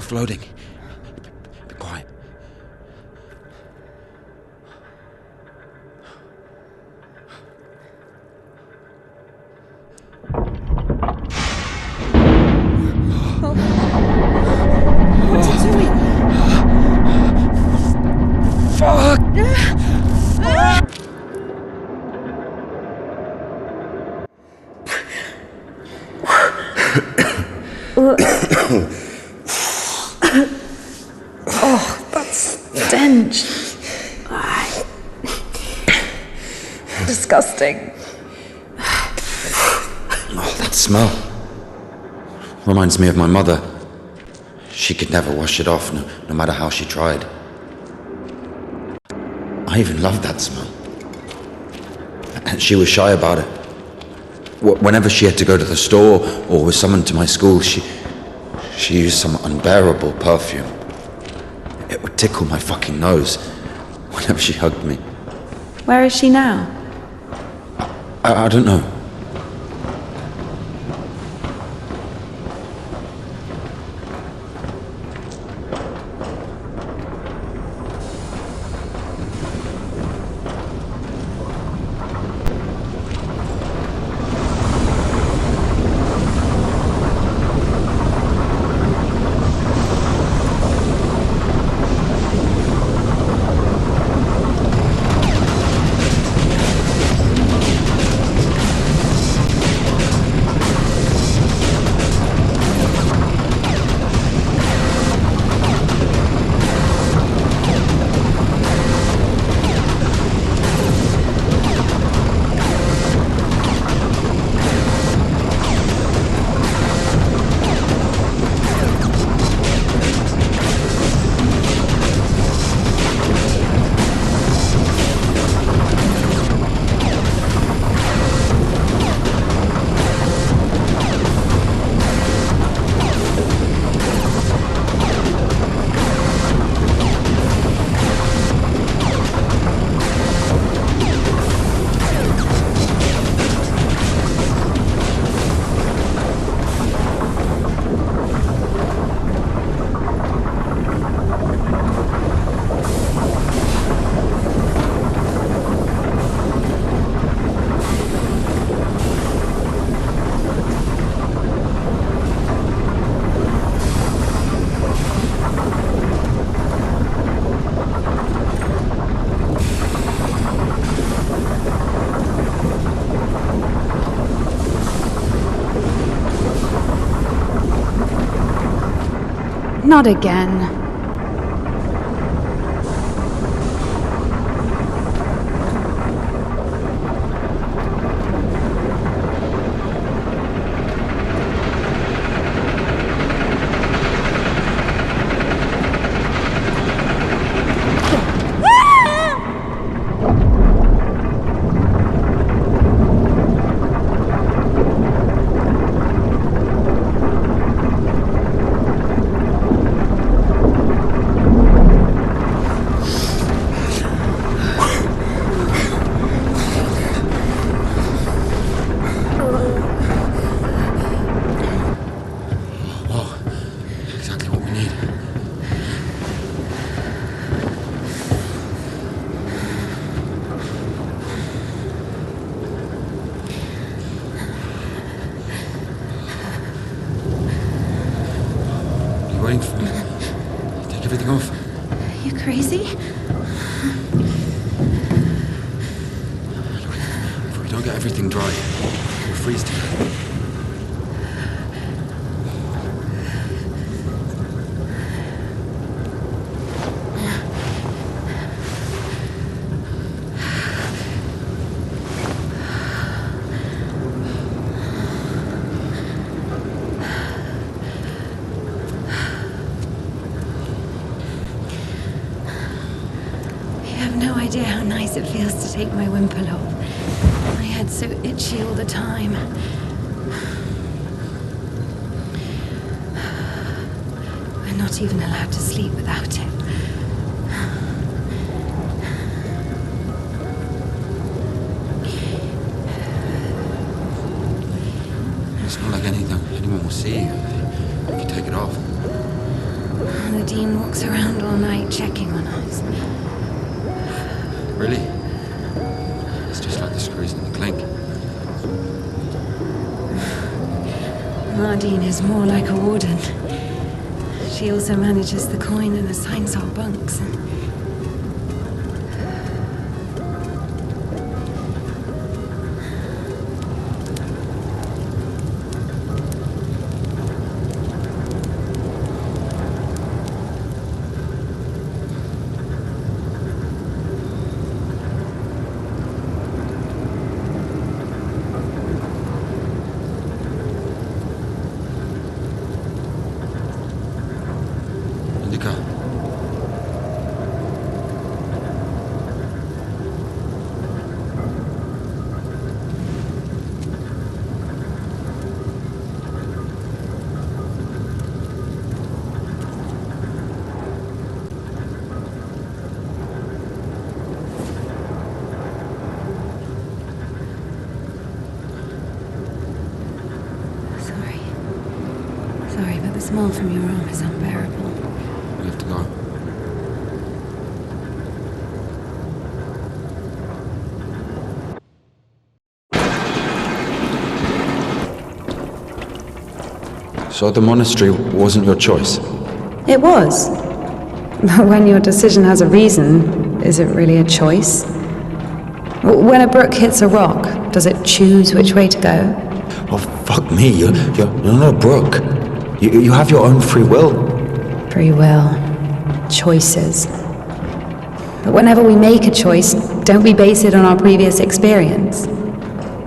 [SPEAKER 10] Floating. Be quiet.
[SPEAKER 7] Oh. What's it doing?
[SPEAKER 10] Fuck!
[SPEAKER 7] Oh, that stench. Disgusting.
[SPEAKER 10] Oh, that smell. Reminds me of my mother. She could never wash it off, no matter how she tried. I even loved that smell. And she was shy about it. Whenever she had to go to the store or was summoned to my school, she She used some unbearable perfume. It would tickle my fucking nose whenever she hugged me.
[SPEAKER 7] Where is she now?
[SPEAKER 10] I don't know.
[SPEAKER 7] Not again.
[SPEAKER 10] Exactly what we need. What are you waiting for? Take everything off.
[SPEAKER 7] You crazy?
[SPEAKER 10] Look, if we don't get everything dry, we'll freeze to death.
[SPEAKER 7] No idea how nice it feels to take my wimple off. My head's so itchy all the time. We're not even allowed to sleep without it.
[SPEAKER 10] It's not like anyone will see you if you take it off.
[SPEAKER 7] The Dean walks around all night checking on us.
[SPEAKER 10] Really? It's just like the screws in the clink.
[SPEAKER 7] Nardine is more like a warden. She also manages the coin and assigns our bunks.
[SPEAKER 10] Indika.
[SPEAKER 7] More from your arm is unbearable.
[SPEAKER 10] We have to go. So the monastery wasn't your choice?
[SPEAKER 7] It was. But when your decision has a reason, is it really a choice? When a brook hits a rock, does it choose which way to go?
[SPEAKER 10] Oh, fuck me. You're not a brook. You have your own free will.
[SPEAKER 7] Free will. Choices. But whenever we make a choice, don't we base it on our previous experience?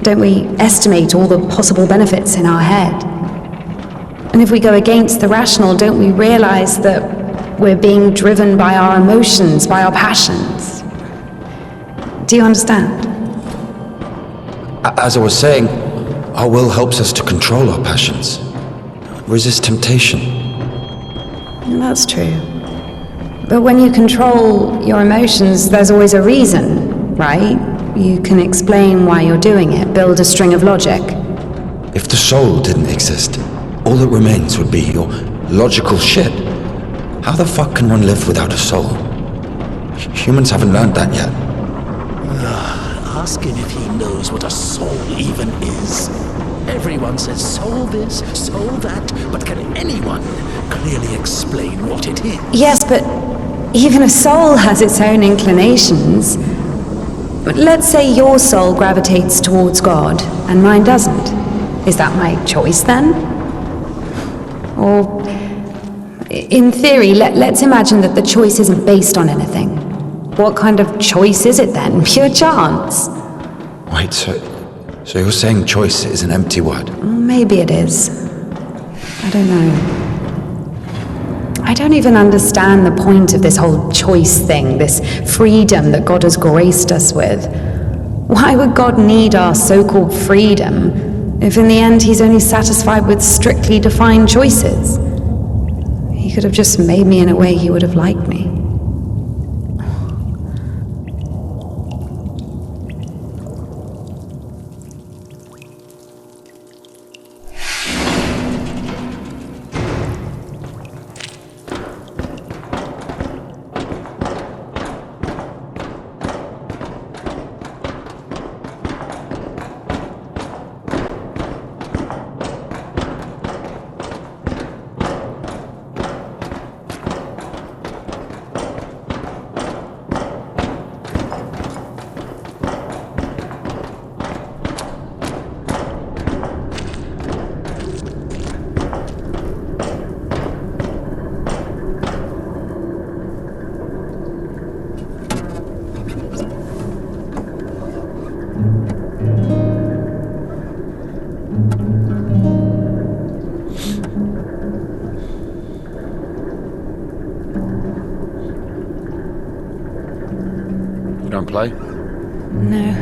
[SPEAKER 7] Don't we estimate all the possible benefits in our head? And if we go against the rational, don't we realize that we're being driven by our emotions, by our passions? Do you understand?
[SPEAKER 10] As I was saying, our will helps us to control our passions. Resist temptation.
[SPEAKER 7] That's true. But when you control your emotions, there's always a reason, right? You can explain why you're doing it, build a string of logic.
[SPEAKER 10] If the soul didn't exist, all that remains would be your logical shit. How the fuck can one live without a soul? Humans haven't learned that yet.
[SPEAKER 3] Ask him if he knows what a soul even is. Everyone says soul this, soul that, but can anyone clearly explain what it is?
[SPEAKER 7] Yes, but even a soul has its own inclinations. But let's say your soul gravitates towards God, and mine doesn't. Is that my choice then? Or, in theory, let's imagine that the choice isn't based on anything. What kind of choice is it then? Pure chance?
[SPEAKER 10] Wait, so you're saying choice is an empty word?
[SPEAKER 7] Maybe it is. I don't know. I don't even understand the point of this whole choice thing, this freedom that God has graced us with. Why would God need our so-called freedom if in the end he's only satisfied with strictly defined choices? He could have just made me in a way he would have liked me.
[SPEAKER 10] You don't play?
[SPEAKER 7] No.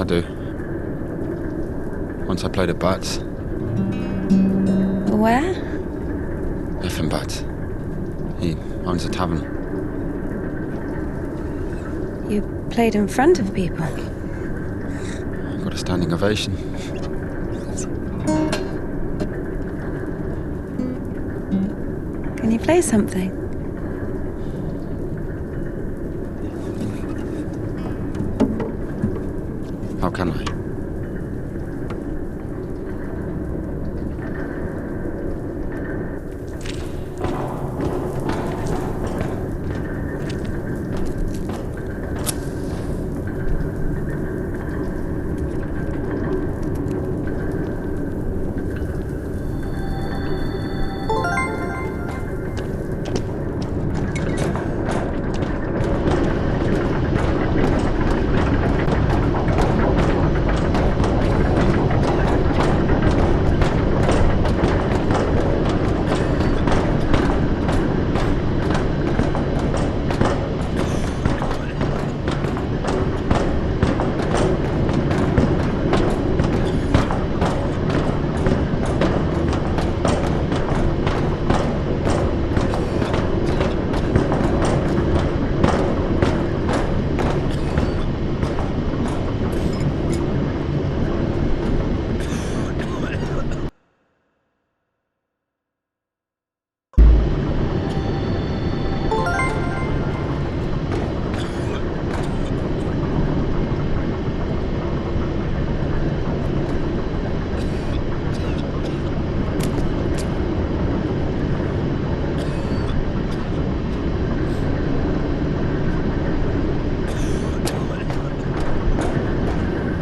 [SPEAKER 10] I do. Once I played at Bats.
[SPEAKER 7] Where?
[SPEAKER 10] Effing Bats. He owns a tavern.
[SPEAKER 7] You played in front of people.
[SPEAKER 10] I got a standing ovation.
[SPEAKER 7] Can you play something?
[SPEAKER 10] How can I?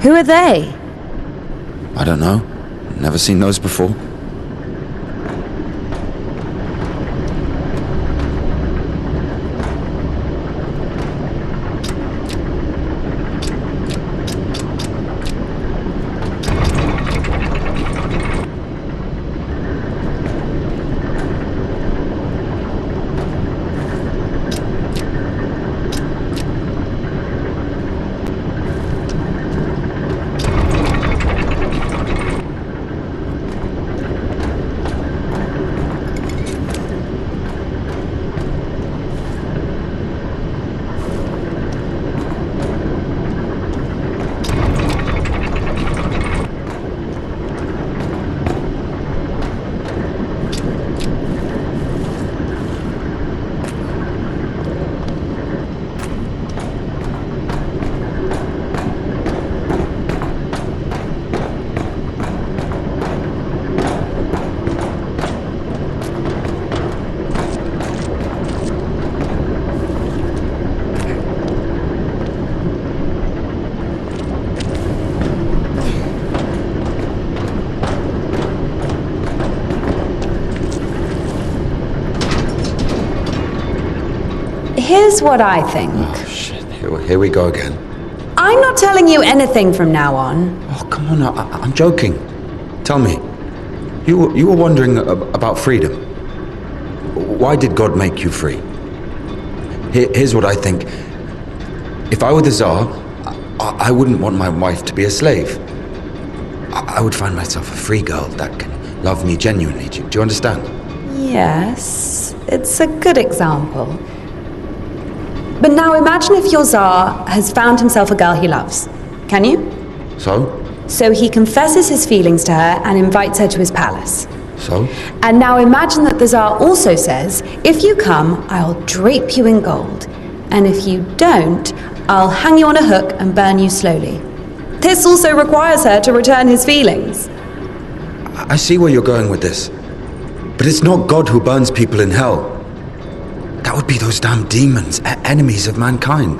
[SPEAKER 7] Who are they?
[SPEAKER 10] I don't know. Never seen those before.
[SPEAKER 7] Here's what I think.
[SPEAKER 10] Oh, shit. Here we go again.
[SPEAKER 7] I'm not telling you anything from now on.
[SPEAKER 10] Oh, come on. I'm joking. Tell me. You were wondering about freedom. Why did God make you free? Here's what I think. If I were the Tsar, I wouldn't want my wife to be a slave. I would find myself a free girl that can love me genuinely. Do you understand?
[SPEAKER 7] Yes, it's a good example. But now imagine if your Tsar has found himself a girl he loves. Can you?
[SPEAKER 10] So?
[SPEAKER 7] So he confesses his feelings to her and invites her to his palace.
[SPEAKER 10] So?
[SPEAKER 7] And now imagine that the Tsar also says, if you come, I'll drape you in gold. And if you don't, I'll hang you on a hook and burn you slowly. This also requires her to return his feelings.
[SPEAKER 10] I see where you're going with this. But it's not God who burns people in hell. That would be those damn demons, enemies of mankind.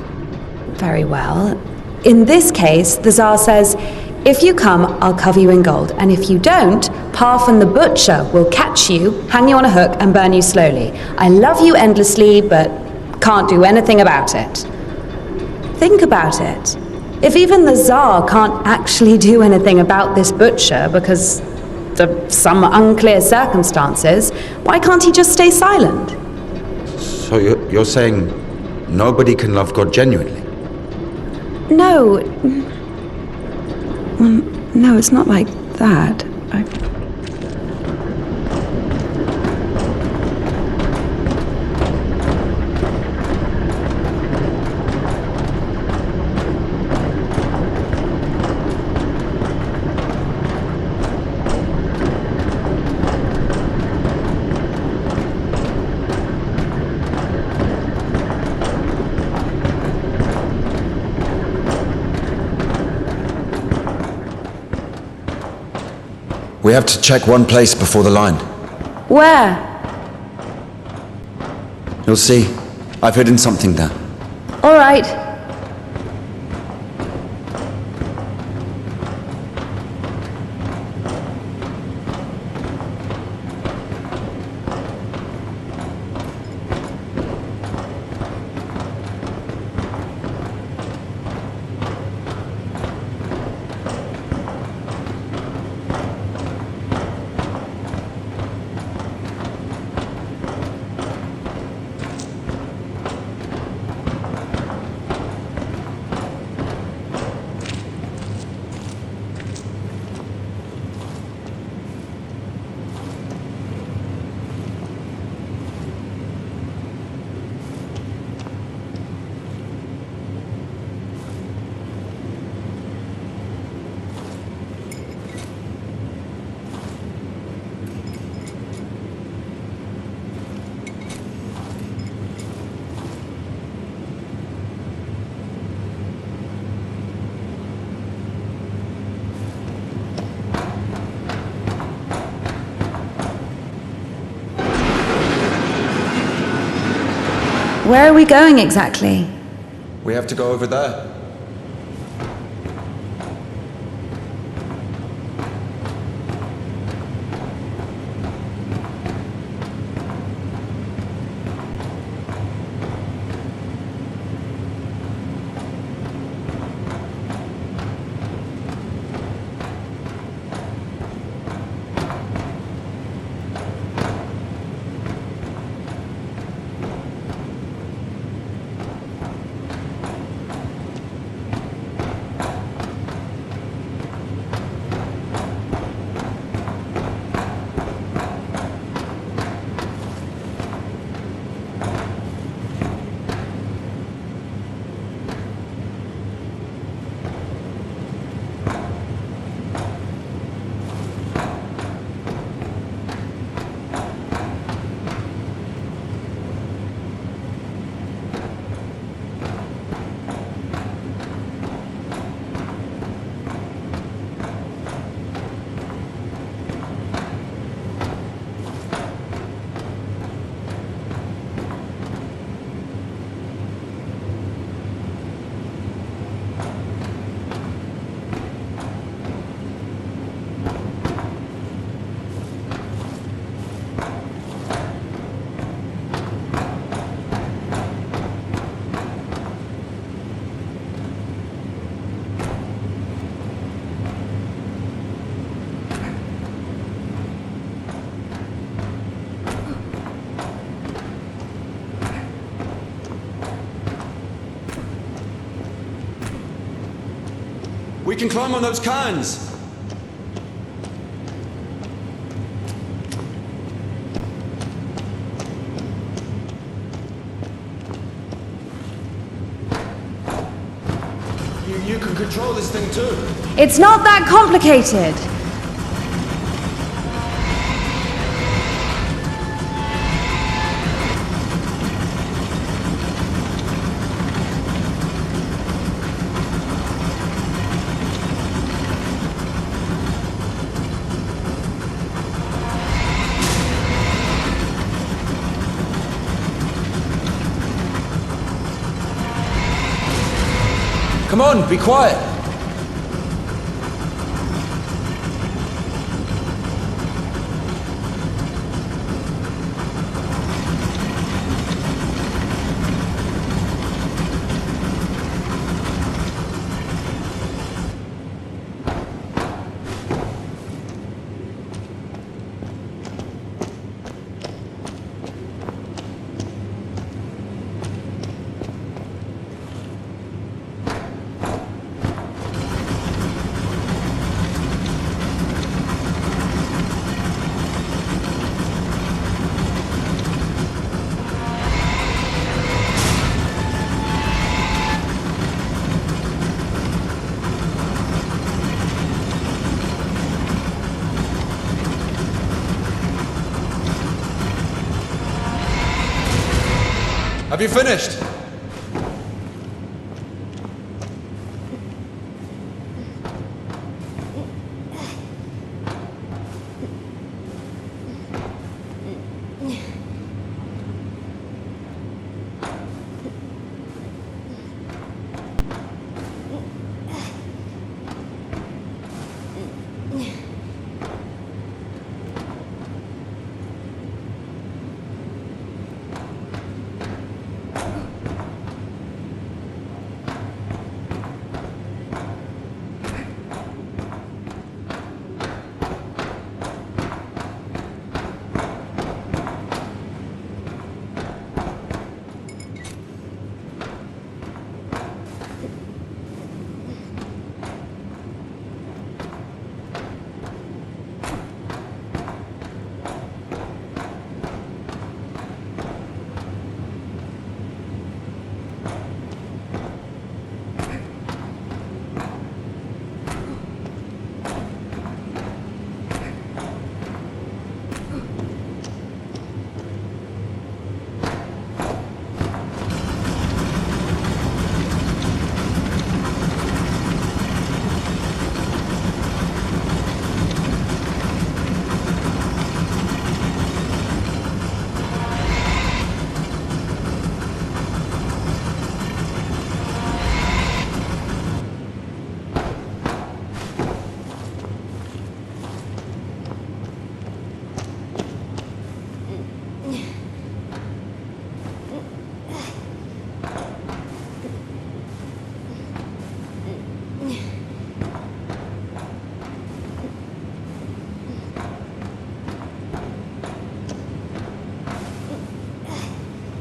[SPEAKER 7] Very well. In this case, the Tsar says, if you come, I'll cover you in gold. And if you don't, Parfan the butcher will catch you, hang you on a hook, and burn you slowly. I love you endlessly, but can't do anything about it. Think about it. If even the Tsar can't actually do anything about this butcher because of some unclear circumstances, why can't he just stay silent?
[SPEAKER 10] So you're saying nobody can love God genuinely?
[SPEAKER 1] No. No, it's not like that.
[SPEAKER 10] We have to check one place before the line.
[SPEAKER 7] Where?
[SPEAKER 10] You'll see. I've hidden something there.
[SPEAKER 7] All right. Where are we going exactly?
[SPEAKER 10] We have to go over there. We can climb on those cans! You can control this thing too.
[SPEAKER 7] It's not that complicated.
[SPEAKER 10] Come on, be quiet! Have you finished?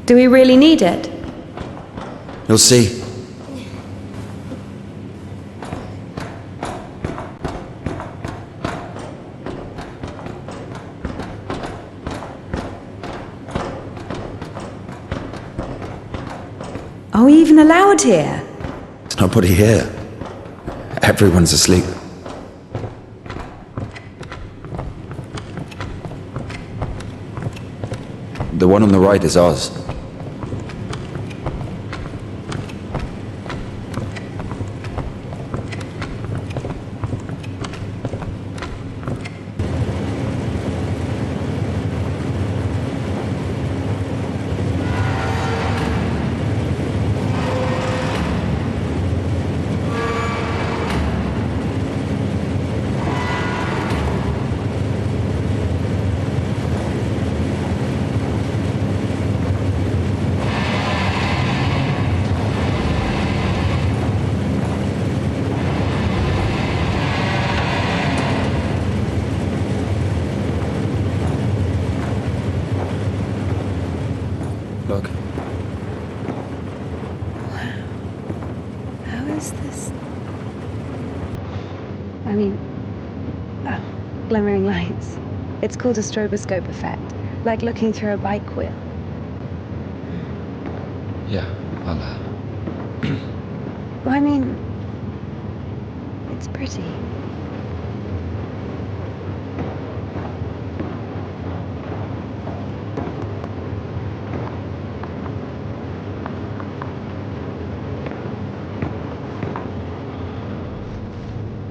[SPEAKER 7] Do we really need it?
[SPEAKER 10] You'll see.
[SPEAKER 7] Are we even allowed here?
[SPEAKER 10] There's nobody here. Everyone's asleep. The one on the right is ours. Look.
[SPEAKER 7] How is this? I mean, glimmering lights. It's called a stroboscope effect, like looking through a bike wheel.
[SPEAKER 10] Yeah, I'll,
[SPEAKER 7] I mean, it's pretty.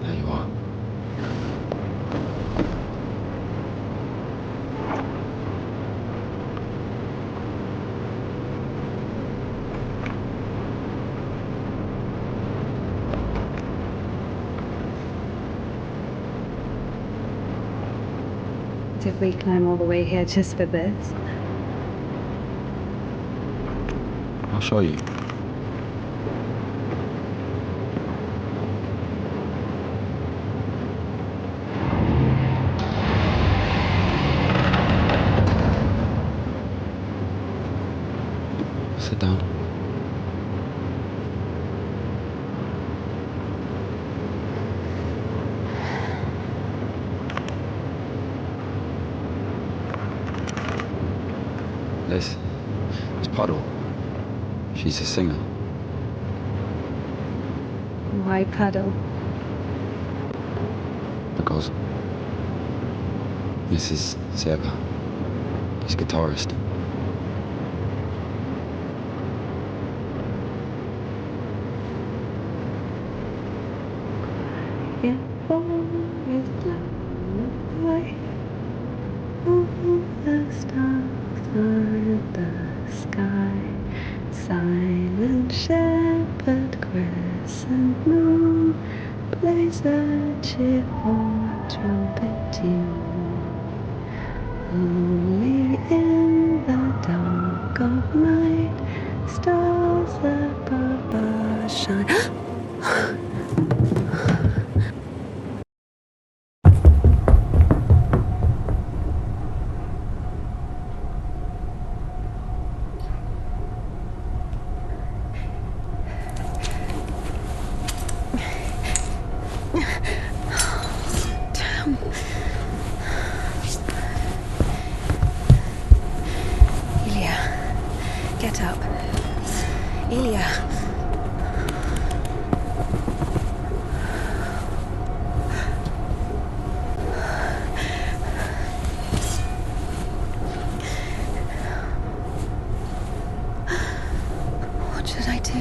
[SPEAKER 10] There you are.
[SPEAKER 7] Did we climb all the way here just for this?
[SPEAKER 10] I'll show you. Sit down. This is Puddle. She's a singer.
[SPEAKER 7] Why Puddle?
[SPEAKER 10] Because this is Seba. He's a guitarist.
[SPEAKER 7] Yeah, always blue. All the stars are in the sky. Silent shepherd, crescent moon, plays a cheerful trumpet tune. Only in the dark of night, stars above us shine. Get up. Ilya. What should I do?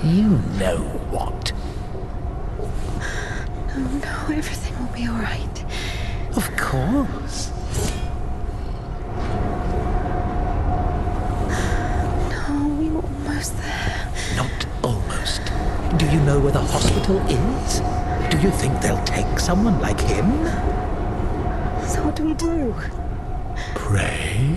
[SPEAKER 3] You know what?
[SPEAKER 7] No, everything will be all right.
[SPEAKER 3] Of course.
[SPEAKER 7] Almost there.
[SPEAKER 3] Not almost. Do you know where the hospital is? Do you think they'll take someone like him?
[SPEAKER 7] So what do we do?
[SPEAKER 3] Pray?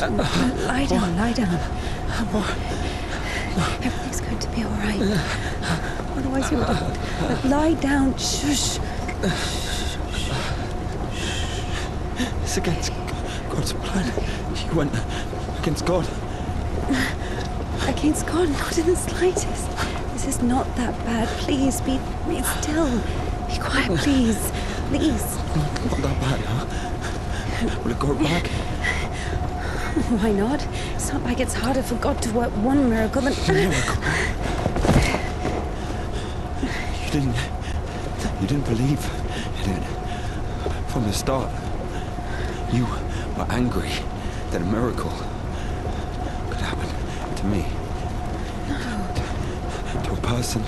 [SPEAKER 7] Lie down, lie down. Everything's going to be all right. Otherwise you would have... Lie down. Shush.
[SPEAKER 10] It's against God's plan. You went against God.
[SPEAKER 7] Against God? Not in the slightest. This is not that bad. Please, be still. Be quiet, please. Please.
[SPEAKER 10] Not that bad, huh? Will it go back?
[SPEAKER 7] Why not? It's not like it's harder for God to work one miracle than...
[SPEAKER 10] Miracle? You didn't believe in it from the start. You were angry that a miracle could happen to me.
[SPEAKER 7] No.
[SPEAKER 10] To a person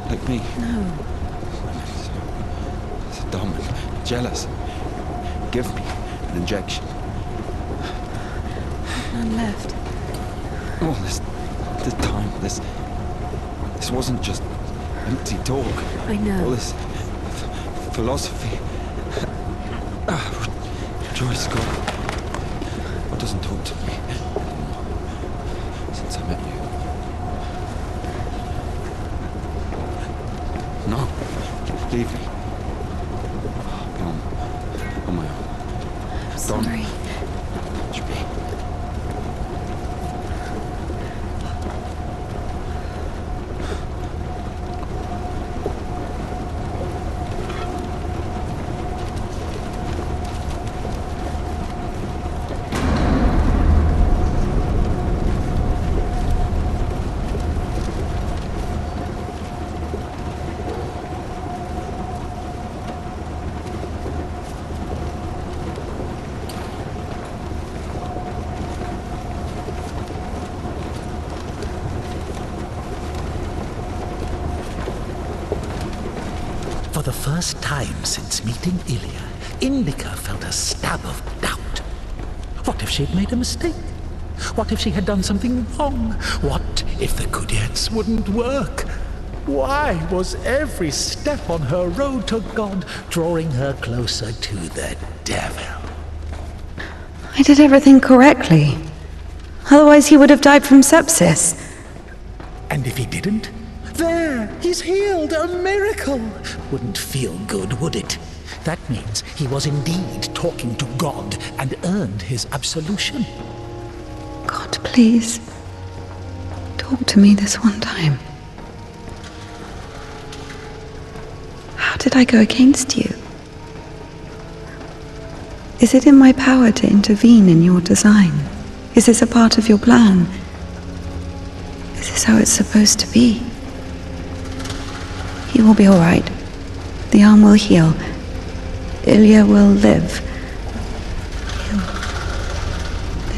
[SPEAKER 10] like me.
[SPEAKER 7] No.
[SPEAKER 10] So dumb and jealous. Give me an injection.
[SPEAKER 7] None left.
[SPEAKER 10] All this time, this wasn't just empty talk.
[SPEAKER 7] I know.
[SPEAKER 10] All this philosophy. Joyce, God doesn't talk to me since I met you. No, leave me. I'll be on my own.
[SPEAKER 7] I'm sorry.
[SPEAKER 10] Touch me.
[SPEAKER 3] For the first time since meeting Ilya, Indika felt a stab of doubt. What if she'd made a mistake? What if she had done something wrong? What if the Kudyets wouldn't work? Why was every step on her road to God drawing her closer to the devil?
[SPEAKER 1] I did everything correctly. Otherwise he would have died from sepsis.
[SPEAKER 3] And if he didn't? There, he's healed, a miracle. Wouldn't feel good, would it? That means he was indeed talking to God and earned his absolution.
[SPEAKER 1] God, please. Talk to me this one time. How did I go against you? Is it in my power to intervene in your design? Is this a part of your plan? Is this how it's supposed to be? He will be all right. The arm will heal. Ilya will live. He'll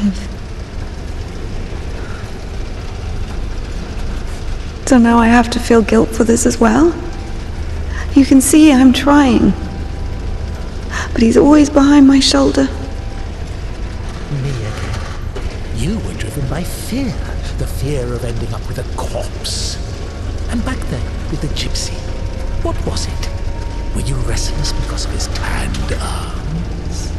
[SPEAKER 1] live. So now I have to feel guilt for this as well? You can see I'm trying. But he's always behind my shoulder.
[SPEAKER 3] Me again. You were driven by fear. The fear of ending up with a corpse. And back then, with the gypsy, what was it? Were you restless because of his tanned arms?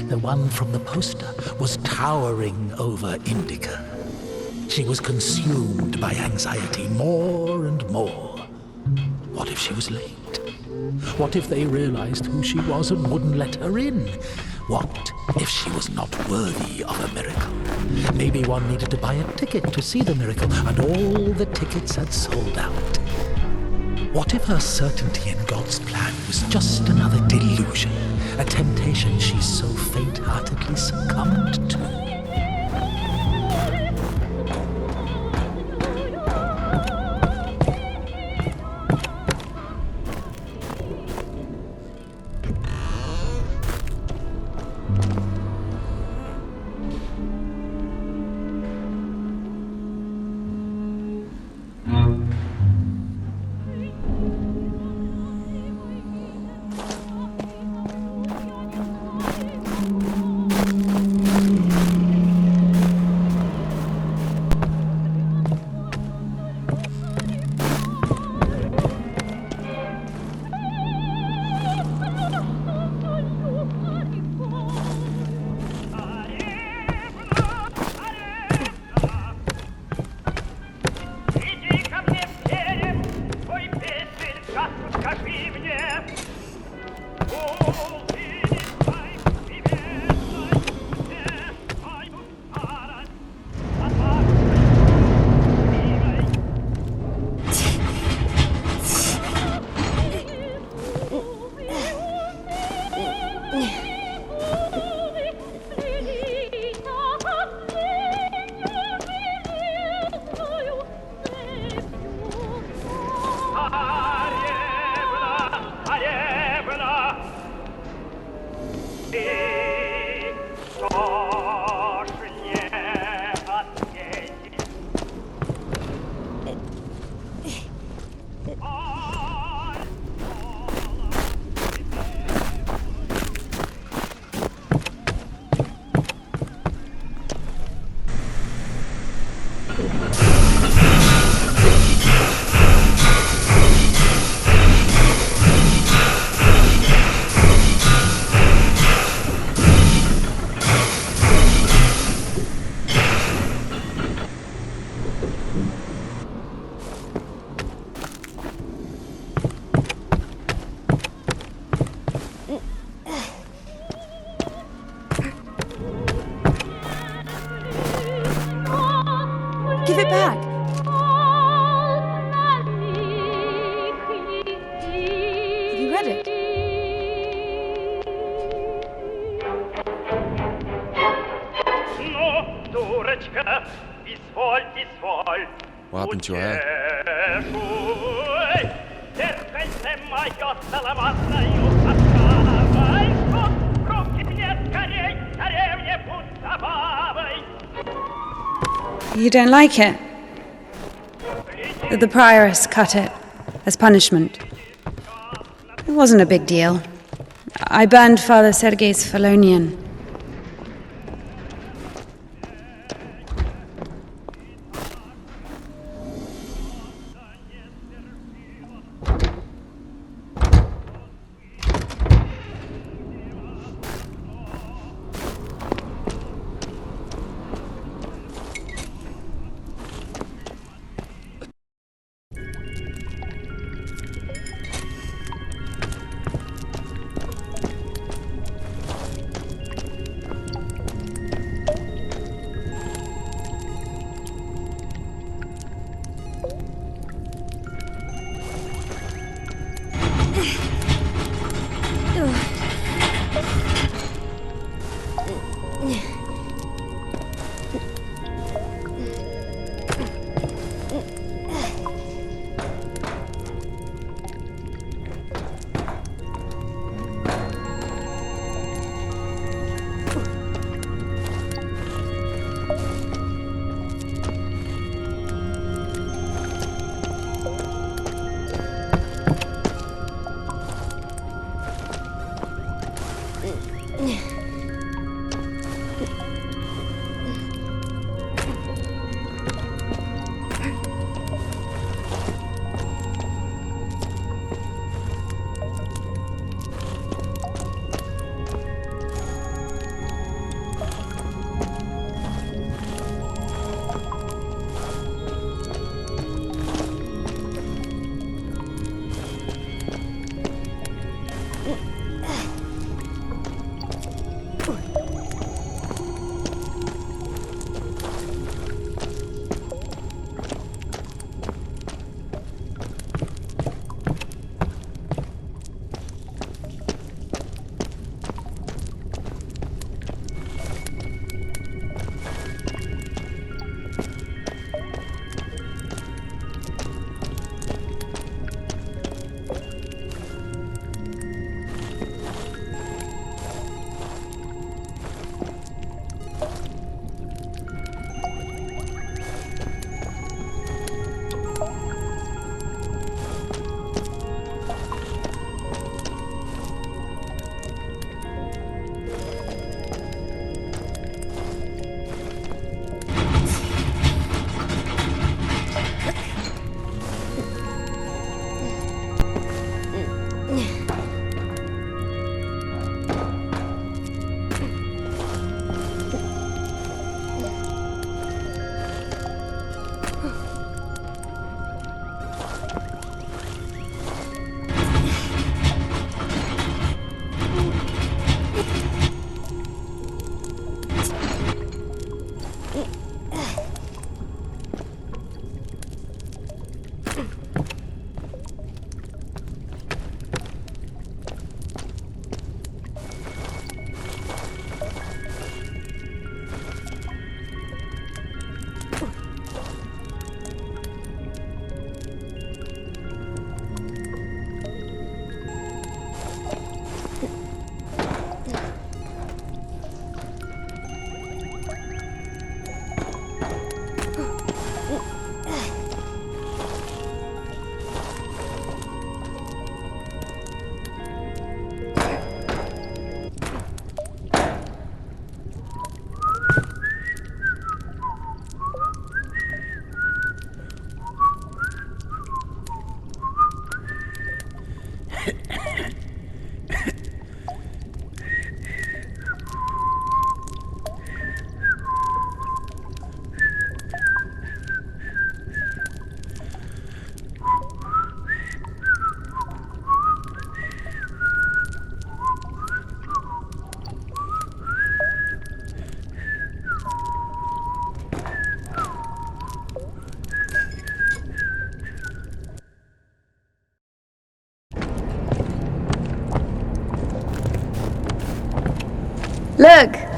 [SPEAKER 3] The one from the poster was towering over Indika. She was consumed by anxiety more and more. What if she was late? What if they realized who she was and wouldn't let her in? What if she was not worthy of a miracle? Maybe one needed to buy a ticket to see the miracle, and all the tickets had sold out. What if her certainty in God's plan was just another delusion, a temptation she so faint-heartedly succumbed to?
[SPEAKER 7] Give it back. Have you read it?
[SPEAKER 10] What happened to your hair?
[SPEAKER 7] You don't like it? The prioress cut it as punishment. It wasn't a big deal. I burned Father Sergei's Felonian.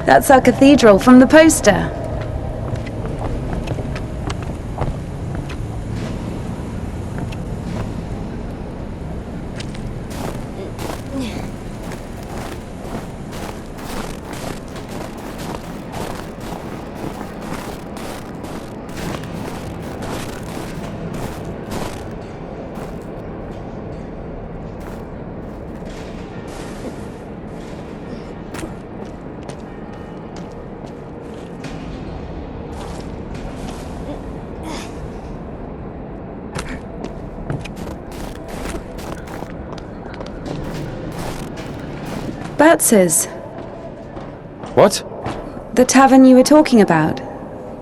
[SPEAKER 7] That's our cathedral from the poster. Batz's.
[SPEAKER 10] What?
[SPEAKER 7] The tavern you were talking about.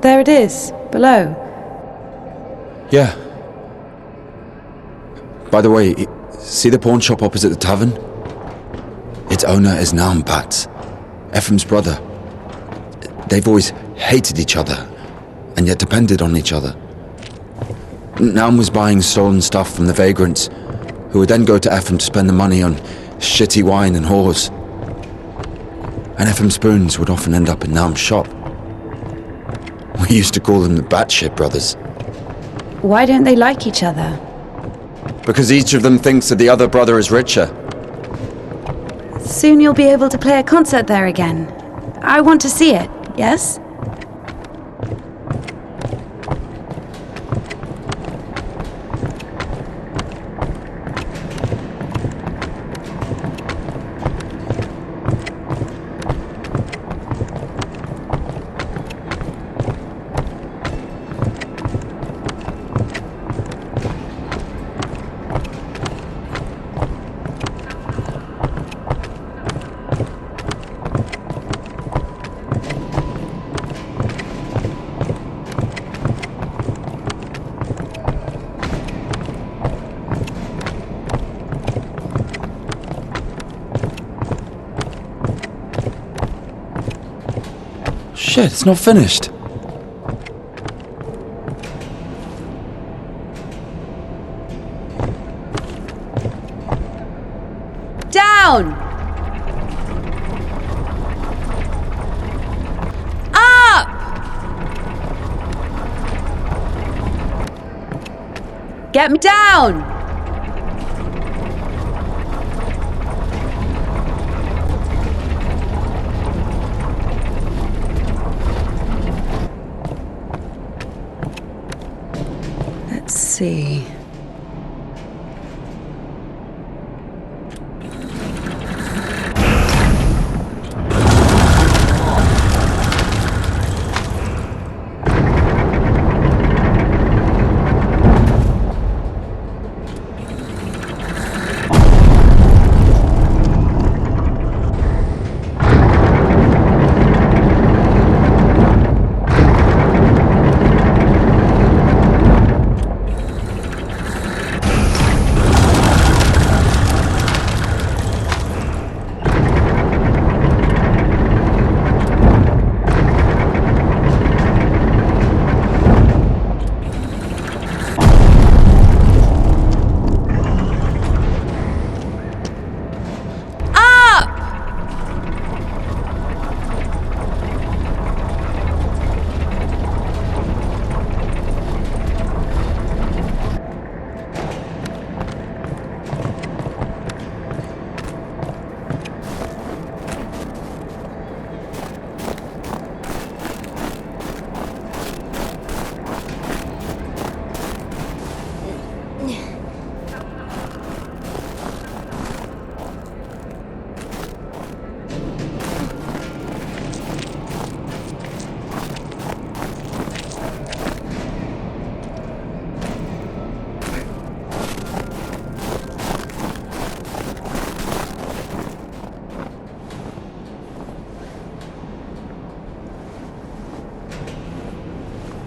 [SPEAKER 7] There it is, below.
[SPEAKER 10] Yeah. By the way, see the pawn shop opposite the tavern? Its owner is Naum Batz, Ephraim's brother. They've always hated each other, and yet depended on each other. Naum was buying stolen stuff from the vagrants, who would then go to Ephraim to spend the money on shitty wine and whores. And Ephraim's spoons would often end up in Naum's shop. We used to call them the Batshit brothers.
[SPEAKER 7] Why don't they like each other?
[SPEAKER 10] Because each of them thinks that the other brother is richer.
[SPEAKER 7] Soon you'll be able to play a concert there again. I want to see it, yes?
[SPEAKER 10] Shit, it's not finished.
[SPEAKER 7] Down! Up! Get me down! Let's see.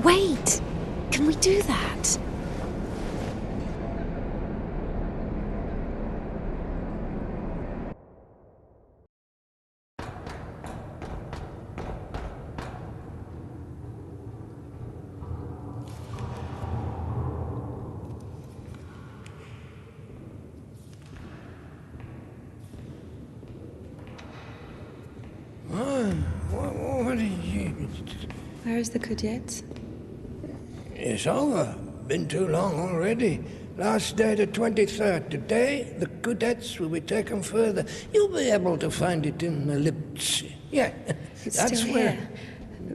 [SPEAKER 7] Wait! Can we do that? Where is the Cadet?
[SPEAKER 11] It's over. Been too long already. Last day the 23rd. Today, the cadets will be taken further. You'll be able to find it in the lifts. Yeah,
[SPEAKER 7] It's
[SPEAKER 11] that's
[SPEAKER 7] still
[SPEAKER 11] where...
[SPEAKER 7] here.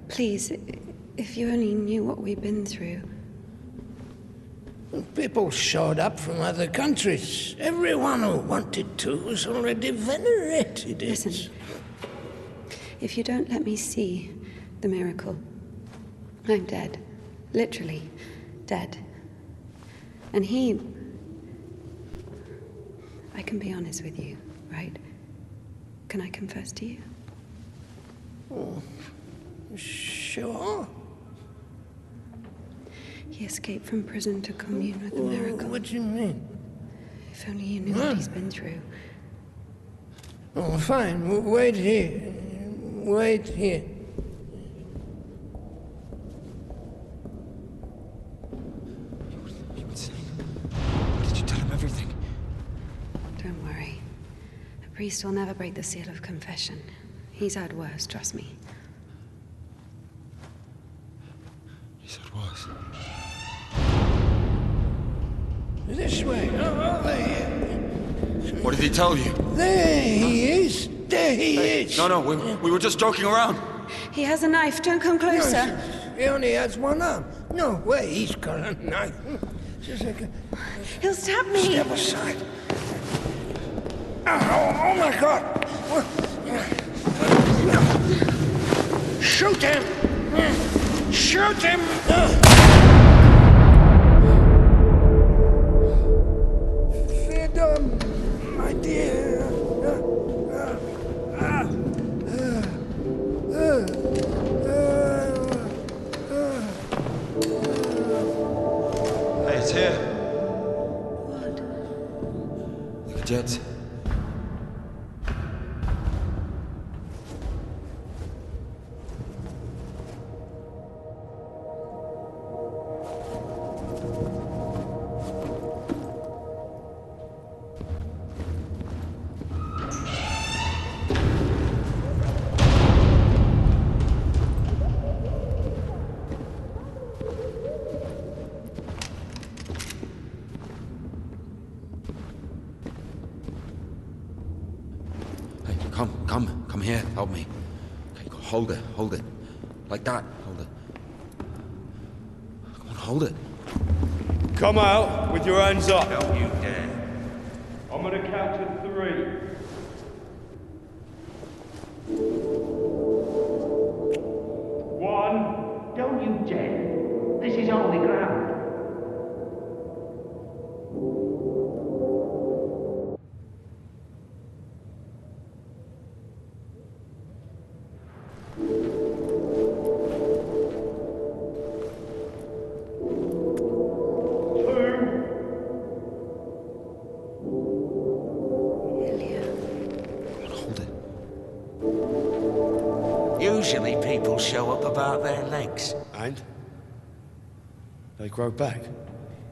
[SPEAKER 7] Please, if you only knew what we've been through.
[SPEAKER 11] People showed up from other countries. Everyone who wanted to was already venerated it.
[SPEAKER 7] Listen, if you don't let me see the miracle, I'm dead. Literally dead. And I can be honest with you, right? Can I confess to you?
[SPEAKER 11] Oh, sure.
[SPEAKER 7] He escaped from prison to commune with the miracle.
[SPEAKER 11] What do you mean?
[SPEAKER 7] If only you knew what he's been through.
[SPEAKER 11] Oh, fine. Wait here. Wait here.
[SPEAKER 10] Did you tell him everything?
[SPEAKER 7] Don't worry. A priest will never break the seal of confession. He's had worse, trust me.
[SPEAKER 10] He said was.
[SPEAKER 11] This way. Over here.
[SPEAKER 10] What did he tell you?
[SPEAKER 11] There he is. There he is.
[SPEAKER 10] No, we were just joking around.
[SPEAKER 7] He has a knife. Don't come closer.
[SPEAKER 11] He only has one arm. No way he's got a knife. Just like
[SPEAKER 7] He'll stab me.
[SPEAKER 11] Step aside. Oh my God. Shoot him. Shoot him. Freedom, my dear.
[SPEAKER 10] Hey, it's here.
[SPEAKER 7] What?
[SPEAKER 10] The Cadets. Hey, come here, help me. Okay, hold it. Like that, hold it. Come on, hold it.
[SPEAKER 8] Come out with your hands up.
[SPEAKER 6] Don't you dare.
[SPEAKER 8] I'm gonna count to 3. One.
[SPEAKER 6] Don't you dare. This is holy ground.
[SPEAKER 10] Hold it.
[SPEAKER 6] Usually people show up about their legs.
[SPEAKER 8] And? They grow back.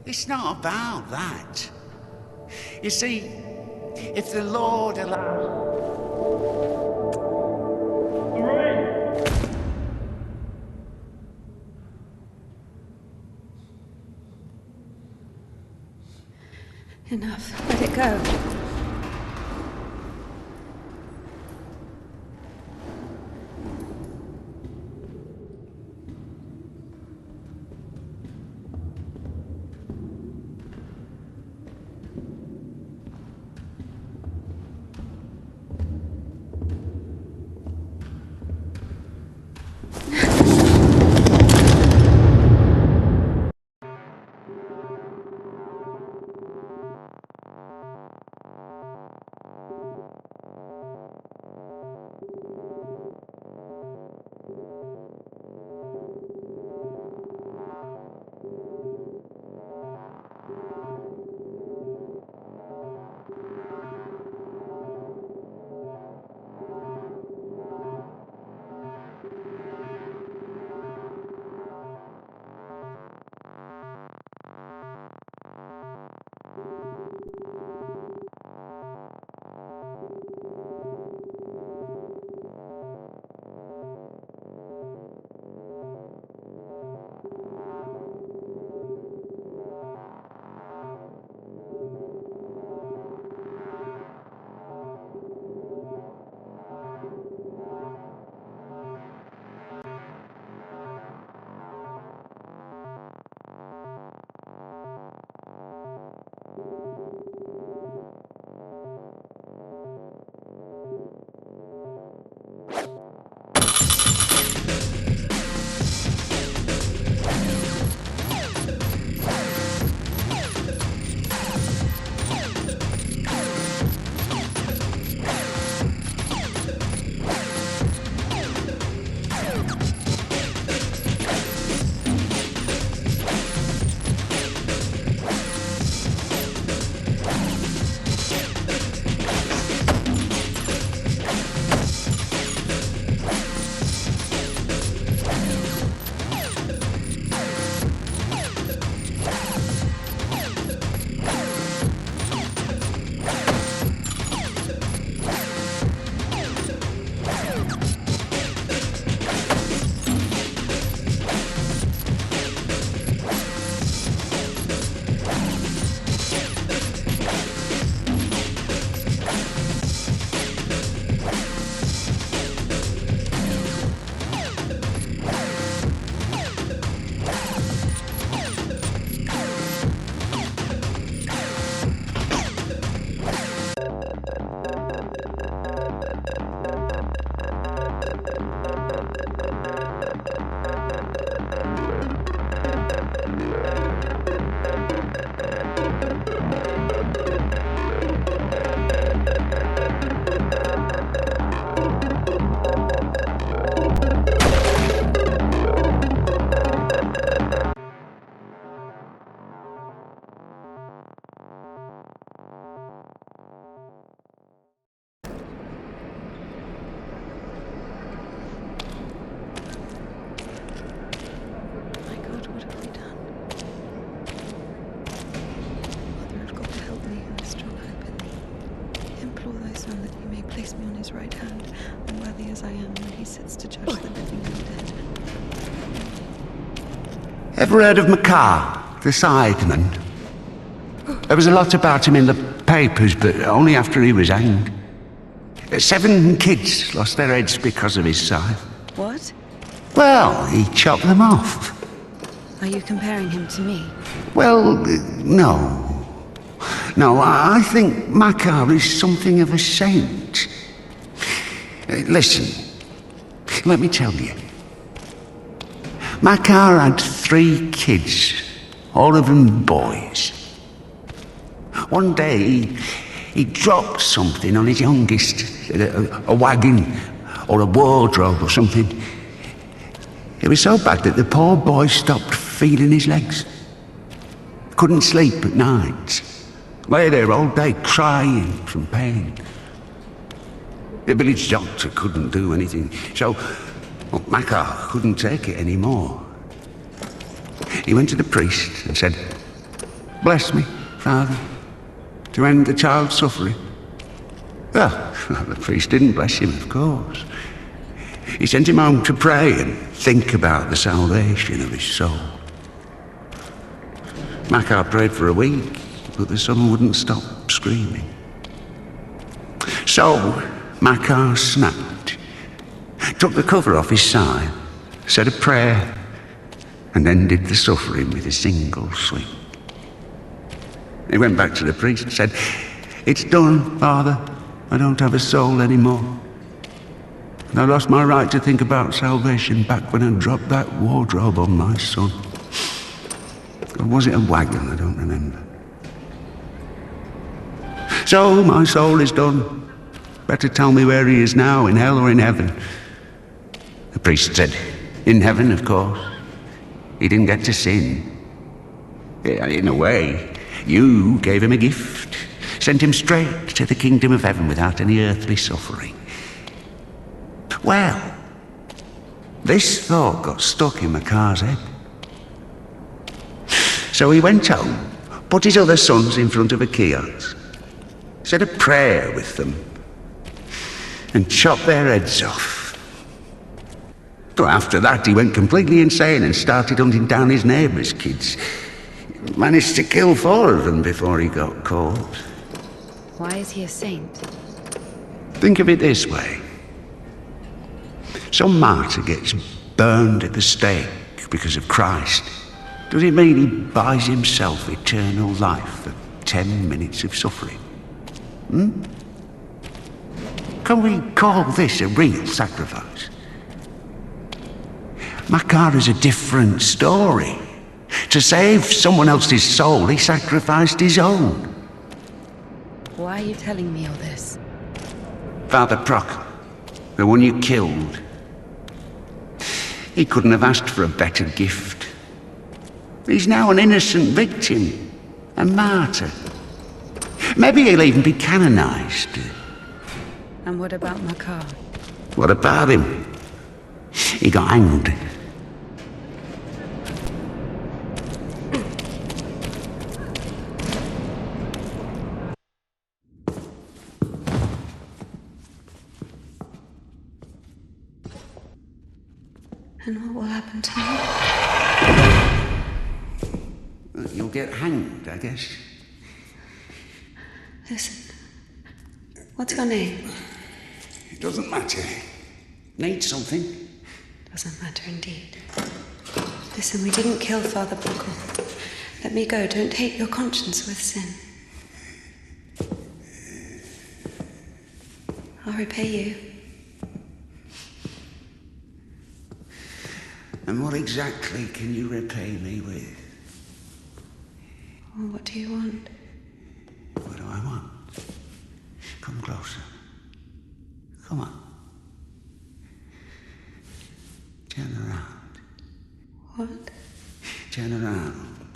[SPEAKER 6] It's not about that. You see, if the Lord allows...
[SPEAKER 8] 3.
[SPEAKER 7] Enough. Let it go.
[SPEAKER 1] right hand, unworthy as I am when he sits to judge the living and the dead.
[SPEAKER 6] Ever heard of Makar, the sideman? There was a lot about him in the papers, but only after he was hanged. 7 kids lost their heads because of his scythe.
[SPEAKER 7] What?
[SPEAKER 6] Well, he chopped them off.
[SPEAKER 7] Are you comparing him to me?
[SPEAKER 6] Well, no. No, I think Makar is something of a saint. Listen, let me tell you. Makar had 3 kids, all of them boys. One day, he dropped something on his youngest, a wagon or a wardrobe or something. It was so bad that the poor boy stopped feeling his legs. Couldn't sleep at night. Lay there all day crying from pain. The village doctor couldn't do anything, so Makar couldn't take it anymore. He went to the priest and said, "Bless me, Father, to end the child's suffering." Well, the priest didn't bless him, of course. He sent him home to pray and think about the salvation of his soul. Makar prayed for a week, but the son wouldn't stop screaming. So Makar snapped, took the cover off his side, said a prayer, and ended the suffering with a single swing. He went back to the priest and said, "It's done, Father. I don't have a soul anymore. And I lost my right to think about salvation back when I dropped that wardrobe on my son." Or was it a wagon? I don't remember. "So my soul is done. Better tell me where he is now, in hell or in heaven." The priest said, "In heaven, of course. He didn't get to sin. In a way, you gave him a gift. Sent him straight to the kingdom of heaven without any earthly suffering." Well, this thought got stuck in Makar's head. So he went home, put his other sons in front of a kiosk, said a prayer with them, and chopped their heads off. But after that, he went completely insane and started hunting down his neighbours' kids. Managed to kill 4 of them before he got caught.
[SPEAKER 7] Why is he a saint?
[SPEAKER 6] Think of it this way. Some martyr gets burned at the stake because of Christ. Does it mean he buys himself eternal life for 10 minutes of suffering? Can we call this a real sacrifice? Makar is a different story. To save someone else's soul, he sacrificed his own.
[SPEAKER 7] Why are you telling me all this?
[SPEAKER 6] Father Proc, the one you killed, he couldn't have asked for a better gift. He's now an innocent victim, a martyr. Maybe he'll even be canonized.
[SPEAKER 7] And what about Makar?
[SPEAKER 6] What about him? He got hanged.
[SPEAKER 1] And what will happen to me?
[SPEAKER 6] You'll get hanged, I guess.
[SPEAKER 1] Listen, what's your name?
[SPEAKER 6] It doesn't matter. Need something?
[SPEAKER 1] Doesn't matter indeed. Listen, we didn't kill Father Buckle. Let me go. Don't taint your conscience with sin. I'll repay you.
[SPEAKER 6] And what exactly can you repay me with?
[SPEAKER 1] Well, what do you want?
[SPEAKER 6] What do I want? Come closer. Come on. Turn around.
[SPEAKER 1] What?
[SPEAKER 6] Turn around.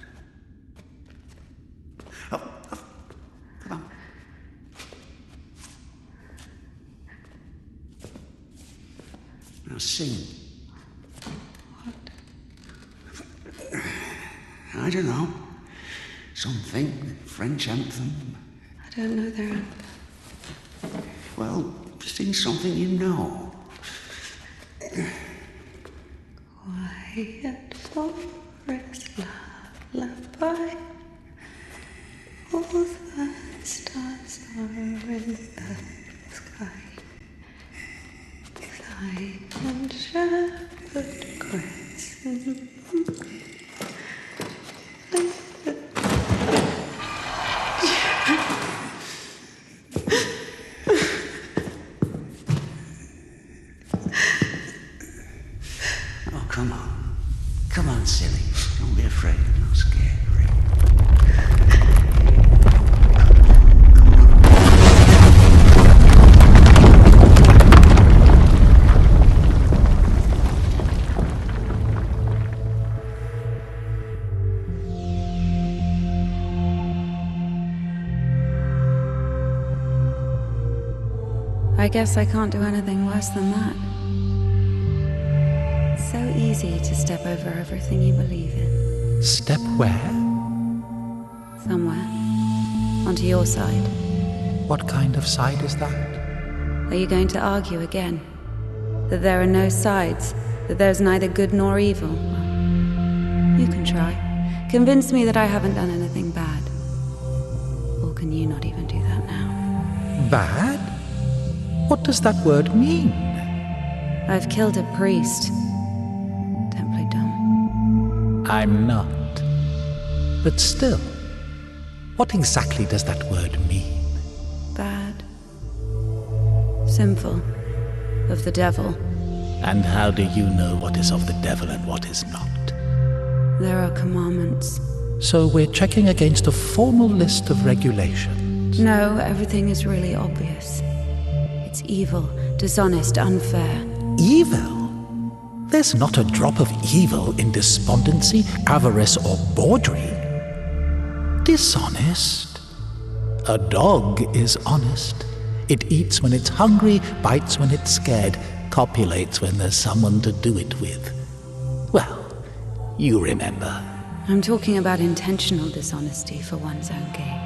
[SPEAKER 6] Up, up. Come on. Now sing. I don't know. Something. French anthem.
[SPEAKER 1] I don't know their anthem.
[SPEAKER 6] Well, Sing something you know.
[SPEAKER 1] Quiet forest lullaby. All the stars are in the sky. Silent shepherd cries.
[SPEAKER 6] Oh, come on. Come on, silly. Don't be afraid. I'm not scared.
[SPEAKER 1] I guess I can't do anything worse than that. It's so easy to step over everything you believe in.
[SPEAKER 3] Step where?
[SPEAKER 1] Somewhere. Onto your side.
[SPEAKER 3] What kind of side is that?
[SPEAKER 1] Are you going to argue again? That there are no sides? That there's neither good nor evil? Well, you can try. Convince me that I haven't done anything bad. Or can you not even do that now?
[SPEAKER 3] Bad? What does that word mean?
[SPEAKER 1] I've killed a priest. Don't play dumb.
[SPEAKER 3] I'm not. But still, what exactly does that word mean?
[SPEAKER 1] Bad. Sinful. Of the devil.
[SPEAKER 3] And how do you know what is of the devil and what is not?
[SPEAKER 1] There are commandments.
[SPEAKER 3] So we're checking against a formal list of regulations.
[SPEAKER 1] No, everything is really obvious. It's evil, dishonest, unfair.
[SPEAKER 3] Evil? There's not a drop of evil in despondency, avarice, or bawdry. Dishonest? A dog is honest. It eats when it's hungry, bites when it's scared, copulates when there's someone to do it with. Well, you remember.
[SPEAKER 1] I'm talking about intentional dishonesty for one's own gain.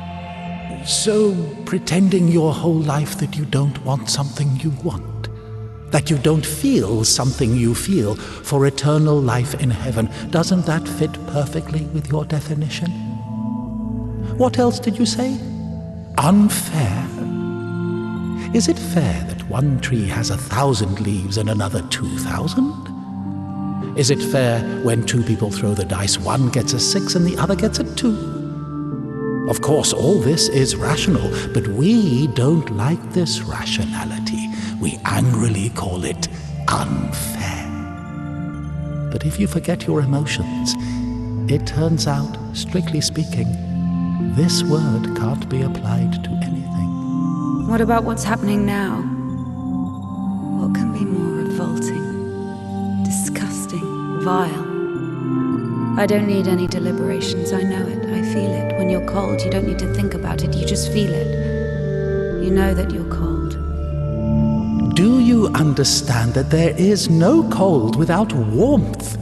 [SPEAKER 3] So, pretending your whole life that you don't want something you want, that you don't feel something you feel for eternal life in heaven, doesn't that fit perfectly with your definition? What else did you say? Unfair? Is it fair that one tree has 1,000 leaves and another 2,000? Is it fair when two people throw the dice, one gets a 6 and the other gets a 2? Of course, all this is rational, but we don't like this rationality. We angrily call it unfair. But if you forget your emotions, it turns out, strictly speaking, this word can't be applied to anything.
[SPEAKER 1] What about what's happening now? What can be more revolting, disgusting, vile? I don't need any deliberations, I know it, I feel it. When you're cold, you don't need to think about it, you just feel it. You know that you're cold.
[SPEAKER 3] Do you understand that there is no cold without warmth?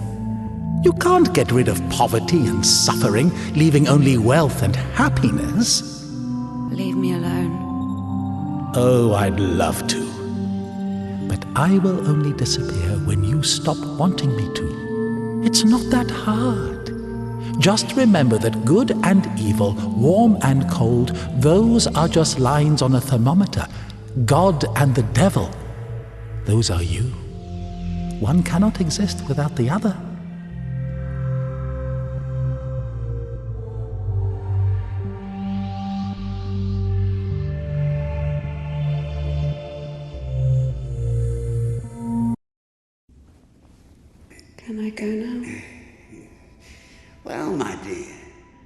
[SPEAKER 3] You can't get rid of poverty and suffering, leaving only wealth and happiness.
[SPEAKER 1] Leave me alone.
[SPEAKER 3] Oh, I'd love to. But I will only disappear when you stop wanting me to. It's not that hard. Just remember that good and evil, warm and cold, those are just lines on a thermometer. God and the devil, those are you. One cannot exist without the other.
[SPEAKER 1] Can I go now?
[SPEAKER 6] Well, my dear,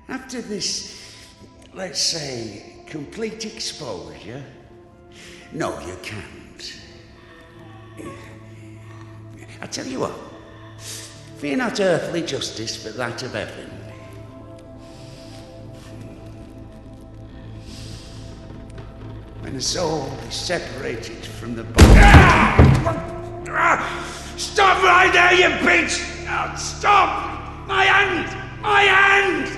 [SPEAKER 6] after this, let's say, complete exposure, no, you can't. I tell you what, fear not earthly justice, but that of heaven. When the soul is separated from the body... Stop right there, you bitch! Oh, stop! My hand! My hand!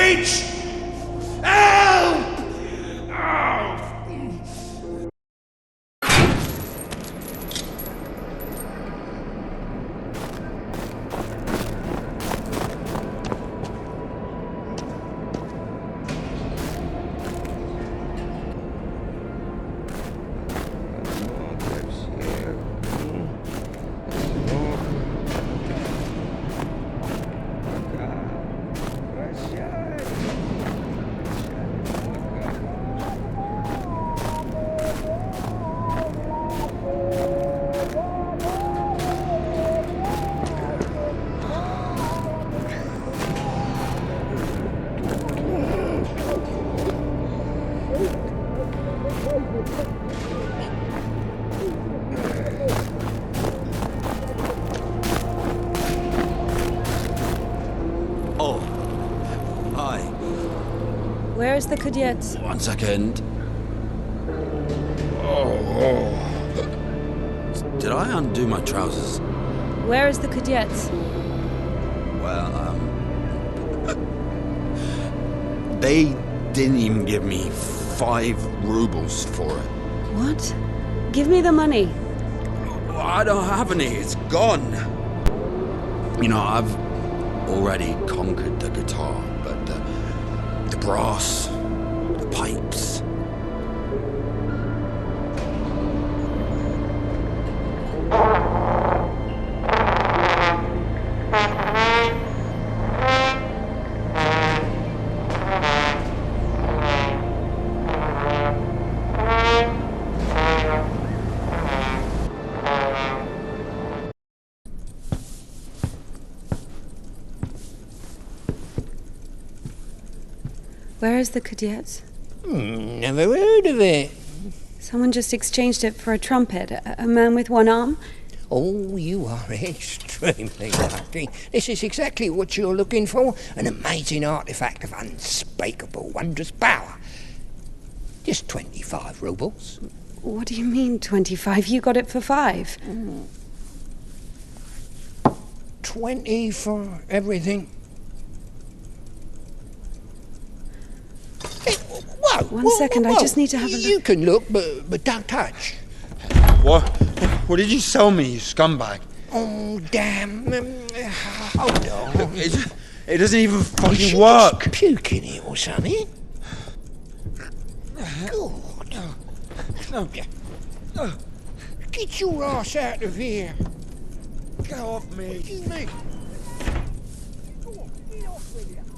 [SPEAKER 9] bitch! Help! Oh.
[SPEAKER 10] Oh. Hi.
[SPEAKER 7] Where is the cadet?
[SPEAKER 10] 1 second. Did I undo my trousers?
[SPEAKER 7] Where is the cadet?
[SPEAKER 10] Well, they didn't even give me 5 rubles for it.
[SPEAKER 7] What? Give me the money.
[SPEAKER 10] I don't have any, it's gone. You know, I've already conquered the guitar, but the brass, the pipes.
[SPEAKER 7] Where is the cadet?
[SPEAKER 11] Never heard of it.
[SPEAKER 7] Someone just exchanged it for a trumpet. A man with one arm?
[SPEAKER 11] Oh, you are extremely lucky. This is exactly what you're looking for. An amazing artifact of unspeakable wondrous power. Just 25 rubles.
[SPEAKER 7] What do you mean, 25? You got it for 5.
[SPEAKER 11] 20 for everything. Hey, whoa!
[SPEAKER 7] One second, I just need to have a
[SPEAKER 11] You
[SPEAKER 7] look.
[SPEAKER 11] can look, but don't touch.
[SPEAKER 10] What did you sell me, you scumbag?
[SPEAKER 11] Oh, damn. Hold on.
[SPEAKER 10] It doesn't even
[SPEAKER 11] You
[SPEAKER 10] fucking work.
[SPEAKER 11] just puke in it or something. God. Get your ass out of here.
[SPEAKER 10] Get off me.
[SPEAKER 11] What do you mean? Go on, get off with you.